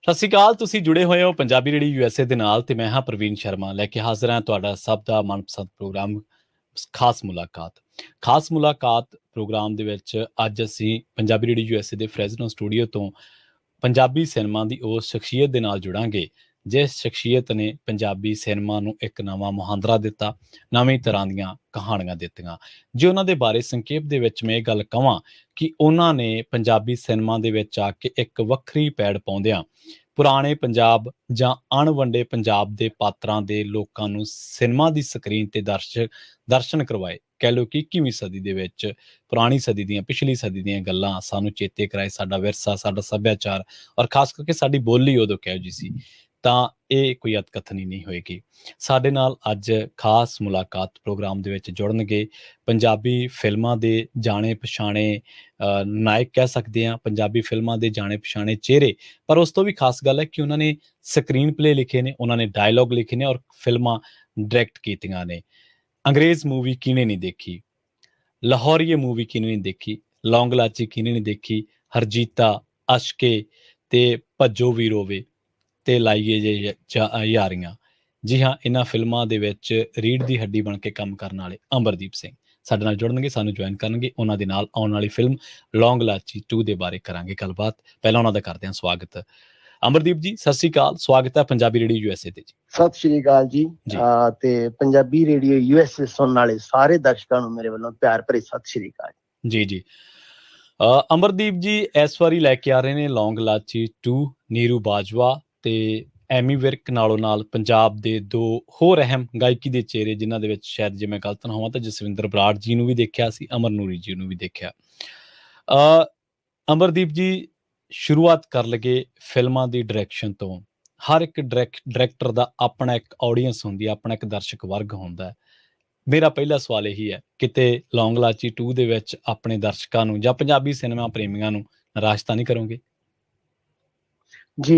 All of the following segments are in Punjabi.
ਸਤਿ ਸ਼੍ਰੀ ਅਕਾਲ। ਤੁਸੀਂ ਜੁੜੇ ਹੋਏ ਹੋ ਪੰਜਾਬੀ ਰੇਡੀਓ ਯੂਐਸਏ ਦੇ ਨਾਲ ਤੇ ਮੈਂ ਹਾਂ ਪ੍ਰਵੀਨ ਸ਼ਰਮਾ ਲੈ ਕੇ ਹਾਜ਼ਰ ਹਾਂ ਤੁਹਾਡਾ ਸਭ ਦਾ ਮਨਪਸੰਦ ਪ੍ਰੋਗਰਾਮ ਖਾਸ ਮੁਲਾਕਾਤ। ਖਾਸ ਮੁਲਾਕਾਤ ਪ੍ਰੋਗਰਾਮ ਦੇ ਵਿੱਚ ਅੱਜ ਅਸੀਂ ਪੰਜਾਬੀ ਰੇਡੀਓ ਯੂਐਸਏ ਦੇ ਫਰੈਜ਼ਨੋ ਸਟੂਡੀਓ ਤੋਂ ਪੰਜਾਬੀ ਸਿਨੇਮਾ ਦੀ ਉਸ ਸ਼ਖਸੀਅਤ ਦੇ ਨਾਲ ਜੁੜਾਂਗੇ ਜਿਸ ਸ਼ਖਸੀਅਤ ਨੇ ਪੰਜਾਬੀ ਸਿਨੇਮਾ ਨੂੰ ਇੱਕ ਨਵਾਂ ਮੁਹਾਂਦਰਾ ਦਿੱਤਾ, ਨਵੀਂ ਤਰ੍ਹਾਂ ਦੀਆਂ ਕਹਾਣੀਆਂ ਦਿੱਤੀਆਂ। ਜੇ ਉਹਨਾਂ ਦੇ ਬਾਰੇ ਸੰਖੇਪ ਦੇ ਵਿੱਚ ਮੈਂ ਇਹ ਗੱਲ ਕਹਾਂ ਕਿ ਉਹਨਾਂ ਨੇ ਪੰਜਾਬੀ ਸਿਨੇਮਾ ਦੇ ਵਿੱਚ ਆ ਕੇ ਇੱਕ ਵੱਖਰੀ ਪੈੜ ਪਾਉਂਦਿਆਂ ਪੁਰਾਣੇ ਪੰਜਾਬ ਜਾਂ ਅਣਵੰਡੇ ਪੰਜਾਬ ਦੇ ਪਾਤਰਾਂ ਦੇ ਲੋਕਾਂ ਨੂੰ ਸਿਨੇਮਾ ਦੀ ਸਕਰੀਨ ਤੇ ਦਰਸ਼ਨ ਕਰਵਾਏ। ਕਹਿ ਲਓ ਕਿ 21ਵੀਂ ਸਦੀ ਦੇ ਵਿੱਚ ਪੁਰਾਣੀ ਸਦੀ ਦੀਆਂ, ਪਿਛਲੀ ਸਦੀ ਦੀਆਂ ਗੱਲਾਂ ਸਾਨੂੰ ਚੇਤੇ ਕਰਾਏ, ਸਾਡਾ ਵਿਰਸਾ, ਸਾਡਾ ਸੱਭਿਆਚਾਰ ਔਰ ਖਾਸ ਕਰਕੇ ਸਾਡੀ ਬੋਲੀ ਉਦੋਂ ਕਿਹੋ ਜਿਹੀ ਸੀ। ਤਾਂ ਇਹ ਕੋਈ ਅਤਕਥਨੀ ਨਹੀਂ ਹੋਏਗੀ। ਸਾਡੇ ਨਾਲ ਅੱਜ ਖਾਸ ਮੁਲਾਕਾਤ ਪ੍ਰੋਗਰਾਮ ਦੇ ਵਿੱਚ ਜੁੜਨਗੇ ਪੰਜਾਬੀ ਫਿਲਮਾਂ ਦੇ ਜਾਣੇ ਪਛਾਣੇ ਨਾਇਕ ਕਹਿ ਸਕਦੇ ਹਾਂ, ਪੰਜਾਬੀ ਫਿਲਮਾਂ ਦੇ ਜਾਣੇ ਪਛਾਣੇ ਚਿਹਰੇ। ਪਰ ਉਸ ਤੋਂ ਵੀ ਖਾਸ ਗੱਲ ਹੈ ਕਿ ਉਹਨਾਂ ਨੇ ਸਕਰੀਨ ਪਲੇ ਲਿਖੇ ਨੇ, ਉਹਨਾਂ ਨੇ ਡਾਇਲੋਗ ਲਿਖੇ ਨੇ ਔਰ ਫਿਲਮਾਂ ਡਾਇਰੈਕਟ ਕੀਤੀਆਂ ਨੇ। ਅੰਗਰੇਜ਼ ਮੂਵੀ ਕਿਹਨੇ ਨਹੀਂ ਦੇਖੀ, ਲਾਹੌਰੀਏ ਮੂਵੀ ਕਿਹਨੇ ਨਹੀਂ ਦੇਖੀ, ਲੌਂਗ ਲਾਚੀ ਕਿਹਨੇ ਨਹੀਂ ਦੇਖੀ, ਹਰਜੀਤਾ, ਅਸ਼ਕੇ ਤੇ ਭੱਜੋ ਵੀ ਰੋਵੇ ਤੇ ਲਾਈਏ ਜੇ ਯਾਰੀਆਂ। ਜੀ ਹਾਂ, ਇਹਨਾਂ ਫਿਲਮਾਂ ਦੇ ਵਿੱਚ ਰੀੜ੍ਹ ਦੀ ਹੱਡੀ ਬਣ ਕੇ ਕੰਮ ਕਰਨ ਵਾਲੇ ਅਮਰਦੀਪ ਸਿੰਘ ਸਾਡੇ ਨਾਲ ਜੁੜਨਗੇ, ਸਾਨੂੰ ਜੁਆਇਨ ਕਰਨਗੇ। ਉਹਨਾਂ ਦੇ ਨਾਲ ਆਉਣ ਵਾਲੀ ਫਿਲਮ ਲੌਂਗ ਲਾਚੀ 2 ਦੇ ਬਾਰੇ ਕਰਾਂਗੇ ਗੱਲਬਾਤ। ਪਹਿਲਾਂ ਉਹਨਾਂ ਦਾ ਕਰਦੇ ਹਾਂ ਸਵਾਗਤ। ਅਮਰਦੀਪ ਜੀ ਸਤਿ ਸ਼੍ਰੀ ਅਕਾਲ, ਸਵਾਗਤ ਹੈ ਪੰਜਾਬੀ ਰੇਡੀਓ ਯੂਐਸਏ ਤੇ ਜੀ। ਸਤਿ ਸ਼੍ਰੀ ਅਕਾਲ ਜੀ। ਤੇ ਪੰਜਾਬੀ ਰੇਡੀਓ ਯੂਐਸਏ ਸੁਣਨ ਵਾਲੇ ਸਾਰੇ ਦਰਸ਼ਕਾਂ ਨੂੰ ਮੇਰੇ ਵੱਲੋਂ ਪਿਆਰ ਭਰੀ ਸਤਿ ਸ਼੍ਰੀ ਅਕਾਲ ਜੀ। ਜੀ ਅਮਰਦੀਪ ਜੀ ਇਸ ਵਾਰੀ ਲੈ ਕੇ ਆ ਰਹੇ ਨੇ ਲੌਂਗ ਲਾਚੀ 2, ਨੀਰੂ ਬਾਜਵਾ ਤੇ ਐਮੀ ਵਿਰਕ, ਨਾਲੋਂ ਨਾਲ ਪੰਜਾਬ ਦੇ 2 ਹੋਰ ਅਹਿਮ ਗਾਇਕੀ ਦੇ ਚਿਹਰੇ ਜਿਨ੍ਹਾਂ ਦੇ ਵਿੱਚ ਸ਼ਾਇਦ ਜੇ ਮੈਂ ਗਲਤ ਨਾ ਹੋਵਾਂ ਤਾਂ ਜਸਵਿੰਦਰ ਬਰਾੜ ਜੀ ਨੂੰ ਵੀ ਦੇਖਿਆ ਸੀ, ਅਮਰ ਨੂਰੀ ਜੀ ਨੂੰ ਵੀ ਦੇਖਿਆ। ਅਮਰਦੀਪ ਜੀ, ਸ਼ੁਰੂਆਤ ਕਰ ਲਗੇ ਫਿਲਮਾਂ ਦੀ ਡਾਇਰੈਕਸ਼ਨ ਤੋਂ। ਹਰ ਇੱਕ ਡਾਇਰੈਕਟਰ ਦਾ ਆਪਣਾ ਇੱਕ ਆਡੀਅנס ਹੁੰਦੀ ਹੈ, ਆਪਣਾ ਇੱਕ ਦਰਸ਼ਕ ਵਰਗ ਹੁੰਦਾ ਹੈ। ਮੇਰਾ ਪਹਿਲਾ ਸਵਾਲ ਇਹੀ ਹੈ, ਕਿਤੇ ਲੌਂਗ ਲਾਚੀ 2 ਦੇ ਵਿੱਚ ਆਪਣੇ ਦਰਸ਼ਕਾਂ ਨੂੰ ਜਾਂ ਪੰਜਾਬੀ ਸਿਨੇਮਾ ਪ੍ਰੇਮੀਆਂ ਨੂੰ ਨਿਰਾਸ਼ ਤਾਂ ਨਹੀਂ ਕਰੋਗੇ? ਜੀ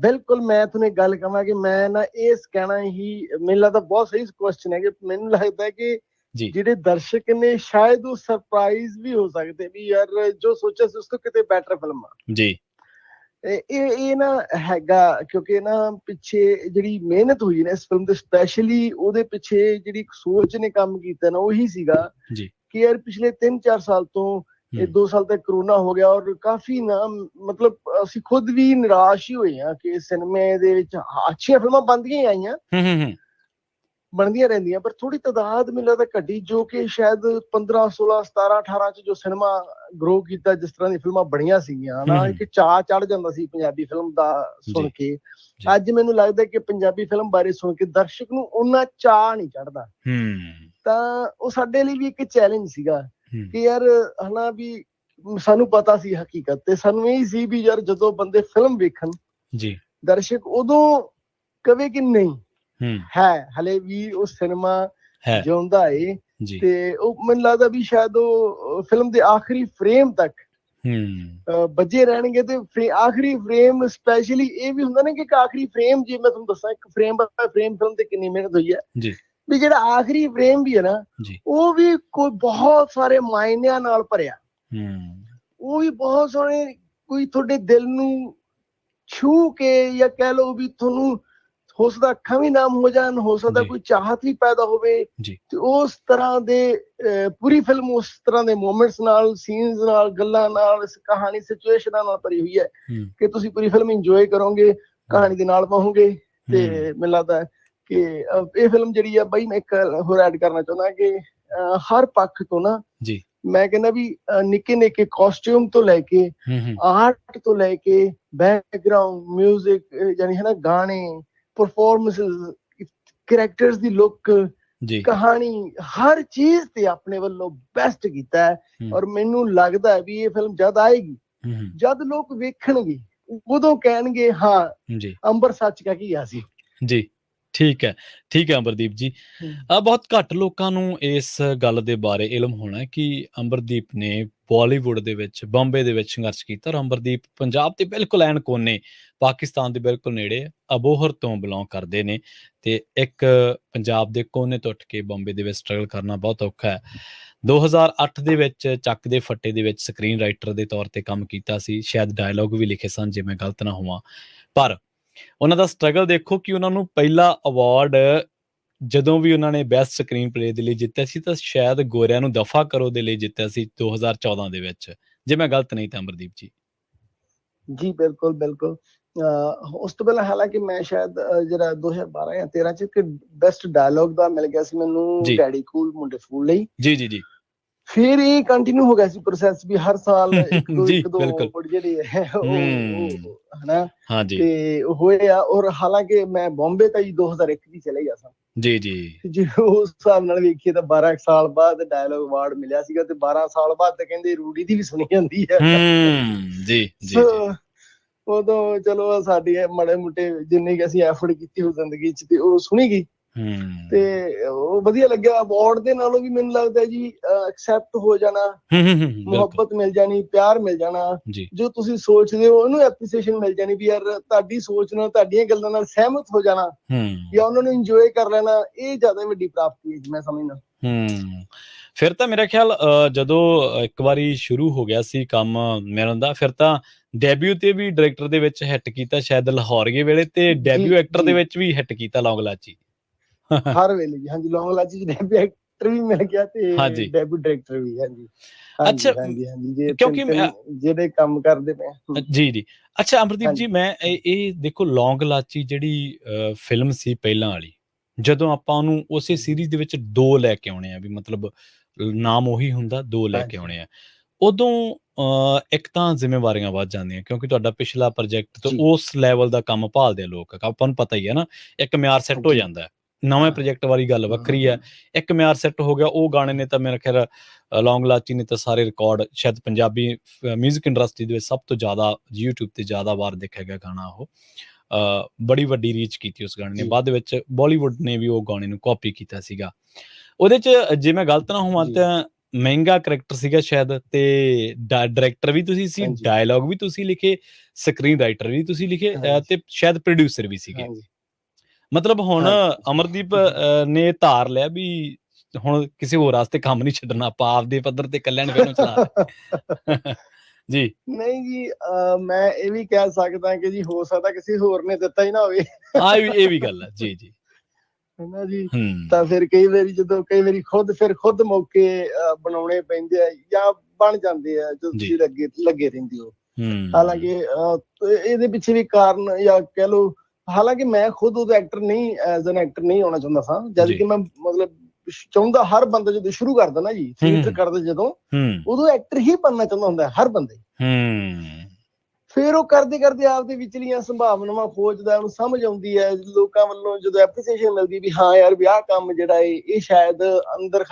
ਬਿਲਕੁਲ। ਮੈਂ ਤੁਹਾਨੂੰ ਇੱਕ ਗੱਲ ਕਹਾਂ ਕਿ ਮੈਂ ਨਾ ਇਹ ਕਹਿਣਾ ਹੀ, ਮੈਨੂੰ ਲੱਗਦਾ ਬਹੁਤ ਸਹੀ ਕੁਐਸਚਨ ਹੈ ਕਿ ਮੈਨੂੰ ਲੱਗਦਾ ਕਿ ਜਿਹੜੇ ਦਰਸ਼ਕ ਨੇ ਸ਼ਾਇਦ ਉਹ ਸਰਪ੍ਰਾਈਜ਼ ਵੀ ਹੋ ਸਕਦੇ ਵੀ ਯਾਰ ਜੋ ਸੋਚਿਆ ਸੀ ਉਸ ਤੋਂ ਕਿਤੇ ਬੈਟਰ ਫਿਲਮ ਆ ਜੀ। ਇਹ ਨਾ ਹੈਗਾ ਕਿਉਂਕਿ ਨਾ ਪਿੱਛੇ ਜਿਹੜੀ ਮਿਹਨਤ ਹੋਈ ਨਾ ਇਸ ਫਿਲਮ ਦੇ, ਸਪੈਸ਼ਲੀ ਉਹਦੇ ਪਿੱਛੇ ਜਿਹੜੀ ਸੋਚ ਨੇ ਕੰਮ ਕੀਤਾ ਨਾ ਉਹੀ ਸੀਗਾ ਕਿ ਯਾਰ ਪਿਛਲੇ 3-4 ਸਾਲ ਤੋਂ ਇਹ 2 ਸਾਲ ਤੱਕ ਕਰੋਨਾ ਹੋ ਗਿਆ ਔਰ ਕਾਫੀ ਨਾ ਮਤਲਬ ਅਸੀਂ ਖੁਦ ਵੀ ਨਿਰਾਸ਼ ਹੀ ਹੋਏ ਹਾਂ ਕਿ ਸਿਨੇਮੇ ਦੇ ਵਿੱਚ ਅੱਛੀਆਂ ਫਿਲਮਾਂ ਬਣਦੀਆਂ ਹੀ ਆਈਆਂ, ਬਣਦੀਆਂ ਰਹਿੰਦੀਆਂ, ਪਰ ਥੋੜੀ ਤਾਦਾਦ ਮੈਨੂੰ ਲੱਗਦਾ ਘਟੀ, ਜੋ ਕਿ ਸ਼ਾਇਦ 15, 16, 17, 18 ਚ ਜੋ ਸਿਨੇਮਾ ਗਰੋ ਕੀਤਾ, ਜਿਸ ਤਰ੍ਹਾਂ ਦੀ ਫਿਲਮਾਂ ਬਣੀਆਂ ਸੀਗੀਆਂ ਨਾ, ਇੱਕ ਚਾਅ ਚੜ ਜਾਂਦਾ ਸੀ ਪੰਜਾਬੀ ਫਿਲਮ ਦਾ ਸੁਣ ਕੇ। ਅੱਜ ਮੈਨੂੰ ਲੱਗਦਾ ਕਿ ਪੰਜਾਬੀ ਫਿਲਮ ਬਾਰੇ ਸੁਣ ਕੇ ਦਰਸ਼ਕ ਨੂੰ ਉਹਨਾਂ ਚਾਅ ਨਹੀਂ ਚੜਦਾ। ਤਾਂ ਉਹ ਸਾਡੇ ਲਈ ਵੀ ਇੱਕ ਚੈਲੰਜ ਸੀਗਾ ਕਿ ਯਾਰ ਹਨਾ ਵੀ ਸਾਨੂੰ ਪਤਾ ਸੀ ਹਕੀਕਤ, ਤੇ ਸਾਨੂੰ ਇਹ ਸੀ ਵੀ ਯਾਰ ਜਦੋਂ ਬੰਦੇ ਫਿਲਮ ਵੇਖਣ ਦਰਸ਼ਕ ਉਦੋਂ ਕਵੇ ਕਿ ਨਹੀਂ ਹੈ ਹਲੇ ਵੀ ਉਹ ਸਿਨੇਮਾ ਜਿਉਂਦਾ ਏ, ਤੇ ਉਹ ਮੈਨੂੰ ਲੱਗਦਾ ਵੀ ਸ਼ਾਇਦ ਉਹ ਫਿਲਮ ਦੇ ਆਖਰੀ ਫਰੇਮ ਤੱਕ ਬੱਜੇ ਰਹਿਣਗੇ। ਤੇ ਆਖਰੀ ਫਰੇਮ ਸਪੈਸ਼ਲੀ ਇਹ ਵੀ ਹੁੰਦਾ ਨਾ ਕਿ ਇੱਕ ਆਖਰੀ ਫਰੇਮ, ਜੇ ਮੈਂ ਤੁਹਾਨੂੰ ਦੱਸਾਂ ਇੱਕ ਫਰੇਮ ਫਿਲਮ ਤੇ ਕਿੰਨੀ ਮਿਹਨਤ ਹੋਈ ਹੈ, ਵੀ ਜਿਹੜਾ ਆਖਰੀ ਫਰੇਮ ਵੀ ਹੈ ਨਾ ਉਹ ਵੀ ਕੋਈ ਬਹੁਤ ਸਾਰੇ ਮਾਇਨਿਆਂ ਨਾਲ ਭਰਿਆ, ਉਹ ਵੀ ਬਹੁਤ ਸੋਹਣੇ, ਕੋਈ ਤੁਹਾਡੇ ਦਿਲ ਨੂੰ ਛੂ ਕੇ, ਜਾਂ ਕਹਿ ਲਓ ਵੀ ਤੁਹਾਨੂੰ ਹੋ ਸਕਦਾ ਅੱਖਾਂ ਵੀ ਨਾਮ ਹੋ ਜਾਣ, ਹੋ ਸਕਦਾ ਕੋਈ ਚਾਹਤ ਵੀ ਪੈਦਾ ਹੋਵੇ, ਤੇ ਉਸ ਤਰ੍ਹਾਂ ਦੇ ਪੂਰੀ ਫਿਲਮ ਉਸ ਤਰ੍ਹਾਂ ਦੇ ਮੂਮੈਂਟਸ ਨਾਲ, ਸੀਨਸ ਨਾਲ, ਗੱਲਾਂ ਨਾਲ, ਇਸ ਕਹਾਣੀ ਸਿਚੁਏਸ਼ਨਾਂ ਨਾਲ ਭਰੀ ਹੋਈ ਹੈ ਕਿ ਤੁਸੀਂ ਪੂਰੀ ਫਿਲਮ ਇੰਜੋਏ ਕਰੋਗੇ, ਕਹਾਣੀ ਦੇ ਨਾਲ ਪਾਓਗੇ। ਤੇ ਮੈਨੂੰ ਲੱਗਦਾ ਕਿ ਇਹ ਫਿਲਮ ਜਿਹੜੀ ਆ ਬਾਈ, ਮੈਂ ਇੱਕ ਹੋਰ ਐਡ ਕਰਨਾ ਚਾਹੁੰਦਾ ਕਿ ਹਰ ਪੱਖ ਤੋਂ ਨਾ ਮੈਂ ਕਹਿੰਦਾ ਵੀ ਨਿੱਕੇ ਨਿੱਕੇ ਕਾਸਟਿਊਮ ਤੋਂ ਲੈ ਕੇ, ਆਰਟ ਤੋਂ ਲੈ ਕੇ, ਬੈਕਗਰਾਉਂਡ ਮਿਊਜ਼ਿਕ, ਯਾਨੀ ਹੈ ਨਾ ਗਾਣੇ, ਪਰਫਾਰਮੈਂਸਿਸ, ਕਰੈਕਟਰਸ ਦੀ ਲੁੱਕ, ਕਹਾਣੀ, ਹਰ ਚੀਜ਼ ਤੇ ਆਪਣੇ ਵੱਲੋਂ ਬੈਸਟ ਕੀਤਾ ਹੈ। ਔਰ ਮੈਨੂੰ ਲੱਗਦਾ ਵੀ ਇਹ ਫਿਲਮ ਜਦ ਆਏਗੀ, ਜਦ ਲੋਕ ਵੇਖਣਗੇ, ਉਦੋਂ ਕਹਿਣਗੇ ਹਾਂ ਅੰਬਰ ਸੱਚ ਕਹਿ ਕੇ ਗਿਆ ਸੀ ਜੀ। ਠੀਕ ਹੈ, ਠੀਕ ਹੈ ਅਮਰਦੀਪ ਜੀ। ਬਹੁਤ ਘੱਟ ਲੋਕਾਂ ਨੂੰ ਇਸ ਗੱਲ ਦੇ ਬਾਰੇ ਇਲਮ ਹੋਣਾ ਕਿ ਅਮਰਦੀਪ ਨੇ ਬਾਲੀਵੁੱਡ ਦੇ ਵਿੱਚ, ਬੰਬੇ ਦੇ ਵਿੱਚ ਸੰਘਰਸ਼ ਕੀਤਾ, ਔਰ ਅਮਰਦੀਪ ਪੰਜਾਬ ਦੇ ਬਿਲਕੁਲ ਐਨ ਕੋਨੇ, ਪਾਕਿਸਤਾਨ ਦੇ ਬਿਲਕੁਲ ਨੇੜੇ ਅਬੋਹਰ ਤੋਂ ਬਿਲੋਂਗ ਕਰਦੇ ਨੇ, ਤੇ ਇੱਕ ਪੰਜਾਬ ਦੇ ਕੋਨੇ ਤੋਂ ਉੱਠ ਕੇ ਬੰਬੇ ਦੇ ਵਿੱਚ ਸਟਰਗਲ ਕਰਨਾ ਬਹੁਤ ਔਖਾ ਹੈ। 2008 ਦੇ ਵਿੱਚ ਚੱਕ ਦੇ ਫੱਟੇ ਦੇ ਵਿੱਚ ਸਕਰੀਨ ਰਾਈਟਰ ਦੇ ਤੌਰ ਤੇ ਕੰਮ ਕੀਤਾ ਸੀ, ਸ਼ਾਇਦ ਡਾਇਲੋਗ ਵੀ ਲਿਖੇ ਸਨ ਜੇ ਮੈਂ ਗਲਤ ਨਾ ਹੋਵਾਂ। ਪਰ ਉਹਨਾਂ ਦਾ ਸਟਰਗਲ ਦੇਖੋ ਕਿ ਉਹਨਾਂ ਨੂੰ ਪਹਿਲਾ ਅਵਾਰਡ ਜਦੋਂ ਵੀ ਉਹਨਾਂ ਨੇ ਬੈਸਟ ਸਕਰੀਨ ਪਲੇ ਦੇ ਲਈ ਜਿੱਤਿਆ ਸੀ ਤਾਂ ਸ਼ਾਇਦ ਗੋਰਿਆਂ ਨੂੰ ਦਫਾ ਕਰੋ ਦੇ ਲਈ ਜਿੱਤਿਆ ਸੀ 2014 ਦੇ ਵਿੱਚ, ਜੇ ਮੈਂ ਗਲਤ ਨਹੀਂ ਤਾਂ ਅਮਰਦੀਪ ਜੀ। ਜੀ ਬਿਲਕੁਲ ਬਿਲਕੁਲ। ਉਸ ਤੋਂ ਪਹਿਲਾਂ ਹਾਲਾਂਕਿ ਮੈਂ ਸ਼ਾਇਦ ਜਿਹੜਾ 2012 ਜਾਂ 13 ਚ ਇੱਕ ਬੈਸਟ ਡਾਇਲੋਗ ਦਾ ਮਿਲ ਗਿਆ ਸੀ ਮੈਨੂੰ ਡੈਡੀ ਕੂਲ ਮੁੰਡੇ ਫੂਲ ਲਈ। ਜੀ ਜੀ ਜੀ। ਫਿਰ ਇਹ ਕੰਟੀਨਿਊ ਹੋ ਗਿਆ ਸੀ ਪ੍ਰੋਸੈਸ ਵੀ ਹਰ ਸਾਲ ਇੱਕ ਦੋ ਅਵਾਰਡ ਜਿਹੜੇ ਹੈ ਉਹ ਹਨਾ ਤੇ ਹੋਏ ਆ। ਔਰ ਹਾਲਾਂਕਿ ਮੈਂ ਬੰਬੇ ਤਾਂ 2001 ਦੀ ਚਲੇ ਗਿਆ ਸਾਂ। ਜੀ ਜੀ ਜੀ। ਉਸ ਹਿਸਾਬ ਨਾਲ ਵੇਖੀਏ ਤਾਂ 12 ਸਾਲ ਬਾਅਦ ਡਾਇਲੋਗ ਅਵਾਰਡ ਮਿਲਿਆ ਸੀਗਾ ਤੇ 12 ਸਾਲ ਬਾਅਦ ਤਾਂ ਕਹਿੰਦੇ ਰੂੜੀ ਦੀ ਵੀ ਸੁਣੀ ਜਾਂਦੀ ਹੈ। ਜੀ ਜੀ। ਉਦੋਂ ਚਲੋ ਸਾਡੀ ਮਾੜੇ ਮੋਟੇ ਜਿੰਨੀ ਕਿ ਅਸੀਂ ਐਫਰਟ ਕੀਤੀ ਹੋ ਜ਼ਿੰਦਗੀ ਚ ਤੇ ਉਹ ਸੁਣੀ ਗਈ ਤੇ ਉਹ ਵਧੀਆ ਲੱਗਿਆ। ਅਵਾਰਡ ਦੇ ਨਾਲੋਂ ਵੀ ਮੈਨੂੰ ਲੱਗਦਾ ਜੀ ਐਕਸੈਪਟ ਹੋ ਜਾਣਾ, ਮੁਹੱਬਤ ਮਿਲ ਜਾਣੀ, ਪਿਆਰ ਮਿਲ ਜਾਣਾ, ਜੋ ਤੁਸੀਂ ਸੋਚਦੇ ਹੋ ਉਹਨੂੰ ਐਪਰੀਸੀਏਸ਼ਨ ਮਿਲ ਜਾਣੀ ਵੀ ਯਾਰ ਤੁਹਾਡੀ ਸੋਚ ਨਾਲ ਤੁਹਾਡੀਆਂ ਗੱਲਾਂ ਨਾਲ ਸਹਿਮਤ ਹੋ ਜਾਣਾ ਜਾਂ ਉਹਨਾਂ ਨੂੰ ਇੰਜੋਏ ਕਰ ਲੈਣਾ, ਇਹ ਜ਼ਿਆਦਾ ਵੱਡੀ ਪ੍ਰਾਪਤੀ ਹੈ ਮੈਂ ਸਮਝਦਾ। ਫਿਰ ਤਾਂ ਮੇਰਾ ਖਿਆਲ ਜਦੋਂ ਇੱਕ ਵਾਰੀ ਸ਼ੁਰੂ ਹੋ ਗਿਆ ਸੀ ਕੰਮ ਮਿਲਣ ਦਾ, ਫਿਰ ਤਾਂ ਡੈਬਿਊ ਤੇ ਵੀ ਡਾਇਰੈਕਟਰ ਦੇ ਵਿੱਚ ਹਿੱਟ ਕੀਤਾ ਸ਼ਾਇਦ ਲਾਹੌਰੀਏ ਵੇਲੇ, ਤੇ ਡੈਬਿਊ ਐਕਟਰ ਦੇ ਵਿੱਚ ਵੀ ਹਿੱਟ ਕੀਤਾ ਲੌਂਗ ਲਾਚੀ। ਹਰ ਵੇਲੇ ਜੀ। ਹਾਂਜੀ, ਲੌਂਗ ਲਾਚੀ ਚ ਡੈਬਿਊ ਐਕਟਰ ਵੀ ਮਿਲ ਗਿਆ ਤੇ ਡੈਬਿਊ ਡਾਇਰੈਕਟਰ ਵੀ। ਹਾਂਜੀ ਅੱਛਾ, ਕਿਉਂਕਿ ਜਿਹੜੇ ਕੰਮ ਕਰਦੇ ਪਏ ਜੀ ਜੀ। ਅੱਛਾ ਅਮਰਦੀਪ ਜੀ, ਮੈਂ ਇਹ ਦੇਖੋ ਲੌਂਗ ਲਾਚੀ ਜਿਹੜੀ ਫਿਲਮ ਸੀ ਪਹਿਲਾਂ ਵਾਲੀ, ਜਦੋਂ ਆਪਾਂ ਉਹਨੂੰ ਉਸੇ ਸੀਰੀਜ਼ ਦੇ ਵਿੱਚ 2 ਲੈ ਕੇ ਆਉਣੇ ਆ, ਵੀ ਮਤਲਬ ਨਾਮ ਉਹੀ ਹੁੰਦਾ 2 ਲੈ ਕੇ ਆਉਣੇ ਆ, ਉਦੋਂ ਇੱਕ ਤਾਂ ਜ਼ਿੰਮੇਵਾਰੀਆਂ ਵੱਧ ਜਾਂਦੀਆਂ ਕਿਉਂਕਿ ਤੁਹਾਡਾ ਪਿਛਲਾ ਪ੍ਰੋਜੈਕਟ ਤੇ ਉਸ ਲੈਵਲ ਦਾ ਕੰਮ ਭਾਲਦੇ ਆ ਲੋਕ, ਆਪਾਂ ਨੂੰ ਪਤਾ ਹੀ ਹੈ ਨਾ, ਇੱਕ ਮਿਆਰ ਸੈੱਟ ਹੋ ਜਾਂਦਾ। ਨਵੇਂ ਪ੍ਰੋਜੈਕਟ ਵਾਲੀ ਗੱਲ ਵੱਖਰੀ ਹੈ, ਇੱਕ ਮਿਆਰ ਸੈੱਟ ਹੋ ਗਿਆ। ਉਹ ਗਾਣੇ ਨੇ ਤਾਂ ਮੇਰਾ ਖਿਆਲ ਲੌਂਗ ਲਾਚੀ ਨੇ ਤਾਂ ਸਾਰੇ ਰਿਕਾਰਡ, ਸ਼ਾਇਦ ਪੰਜਾਬੀ ਮਿਊਜ਼ਿਕ ਇੰਡਸਟਰੀ ਦੇ ਵਿੱਚ ਸਭ ਤੋਂ ਜ਼ਿਆਦਾ YouTube ਤੇ ਜ਼ਿਆਦਾ ਵਾਰ ਦੇਖਿਆ ਗਿਆ ਗਾਣਾ ਉਹ, ਬੜੀ ਵੱਡੀ ਰੀਚ ਕੀਤੀ ਉਸ ਗਾਣੇ ਨੇ। ਬਾਅਦ ਦੇ ਵਿੱਚ ਬਾਲੀਵੁੱਡ ਨੇ ਵੀ ਉਹ ਗਾਣੇ ਨੂੰ ਕਾਪੀ ਕੀਤਾ ਸੀਗਾ। ਉਹਦੇ ਚ ਜੇ ਮੈਂ ਗਲਤ ਨਾ ਹੋਵਾਂ ਤਾਂ ਮਹਿੰਗਾ ਕਰੈਕਟਰ ਸੀਗਾ ਸ਼ਾਇਦ, ਤੇ ਡਾਇਰੈਕਟਰ ਵੀ ਤੁਸੀਂ ਸੀ, ਡਾਇਲੋਗ ਵੀ ਤੁਸੀਂ ਲਿਖੇ, ਸਕਰੀਨ ਰਾਈਟਰ ਵੀ ਤੁਸੀਂ ਲਿਖੇ ਤੇ ਸ਼ਾਇਦ ਪ੍ਰੋਡਿਊਸਰ ਵੀ ਸੀਗੇ। ਮਤਲਬ ਹੁਣ ਅਮਰਦੀਪ ਨੇ ਧਾਰ ਲਿਆ ਵੀ ਹੁਣ ਕਿਸੇ ਹੋਰ ਵਾਸਤੇ ਕੰਮ ਨਹੀਂ ਛੱਡਣਾ, ਆਪਾਂ ਆਪਦੇ ਪੱਧਰ ਤੇ ਇਕੱਲਿਆਂ ਨੇ ਫਿਲਮ ਚਲਾ ਜੀ। ਨਹੀਂ ਜੀ, ਮੈਂ ਇਹ ਵੀ ਕਹਿ ਸਕਦਾ ਕਿ ਜੀ ਹੋ ਸਕਦਾ ਕਿਸੇ ਹੋਰ ਨੇ ਦਿੱਤਾ ਹੀ ਨਾ ਹੋਵੇ। ਹਾਂ, ਇਹ ਵੀ ਗੱਲ ਹੈ। ਜੀ ਜੀ ਹਨਾ ਜੀ। ਤਾਂ ਫਿਰ ਕਈ ਵਾਰੀ ਖੁਦ ਮੌਕੇ ਬਣਾਉਣੇ ਪੈਂਦੇ ਆ ਜਾਂ ਬਣ ਜਾਂਦੇ ਆ ਜਦੋਂ ਤੁਸੀਂ ਲੱਗੇ ਰਹਿੰਦੇ ਹੋ। ਹਾਲਾਂਕਿ ਇਹਦੇ ਪਿੱਛੇ ਵੀ ਕਾਰਨ ਜਾਂ ਕਹਿ ਲਓ, ਹਾਲਾਂਕਿ ਮੈਂ ਖੁਦ ਉਹਦਾ ਐਕਟਰ ਨਹੀਂ, ਐਜ਼ ਐਨ ਐਕਟਰ ਨਹੀਂ ਆਉਣਾ ਚਾਹੁੰਦਾ ਸਾਂ, ਜਦ ਕਿ ਮੈਂ ਮਤਲਬ ਚਾਹੁੰਦਾ, ਹਰ ਬੰਦਾ ਜਦੋਂ ਸ਼ੁਰੂ ਕਰਦਾ ਨਾ ਜੀ ਥੀਏਟਰ ਕਰਦਾ ਜਦੋਂ, ਉਦੋਂ ਐਕਟਰ ਹੀ ਬਣਨਾ ਚਾਹੁੰਦਾ ਹੁੰਦਾ ਹਰ ਬੰਦੇ। ਫਿਰ ਉਹ ਕਰਦੇ ਕਰਦੇ ਆਪਦੇ ਵਿਚਲੀਆਂ ਸੰਭਾਵਨਾਵਾਂ ਖੋਜਦਾ, ਉਹਨੂੰ ਸਮਝ ਆਉਂਦੀ ਹੈ, ਲੋਕਾਂ ਵੱਲੋਂ ਜਦੋਂ ਐਪਰੀਸੀਏਸ਼ਨ ਮਿਲਦੀ ਵੀ ਹਾਂ ਯਾਰ ਵੀ ਆਹ ਕੰਮ ਜਿਹੜਾ ਹੈ ਇਹ ਸ਼ਾਇਦ ਅੰਦਰ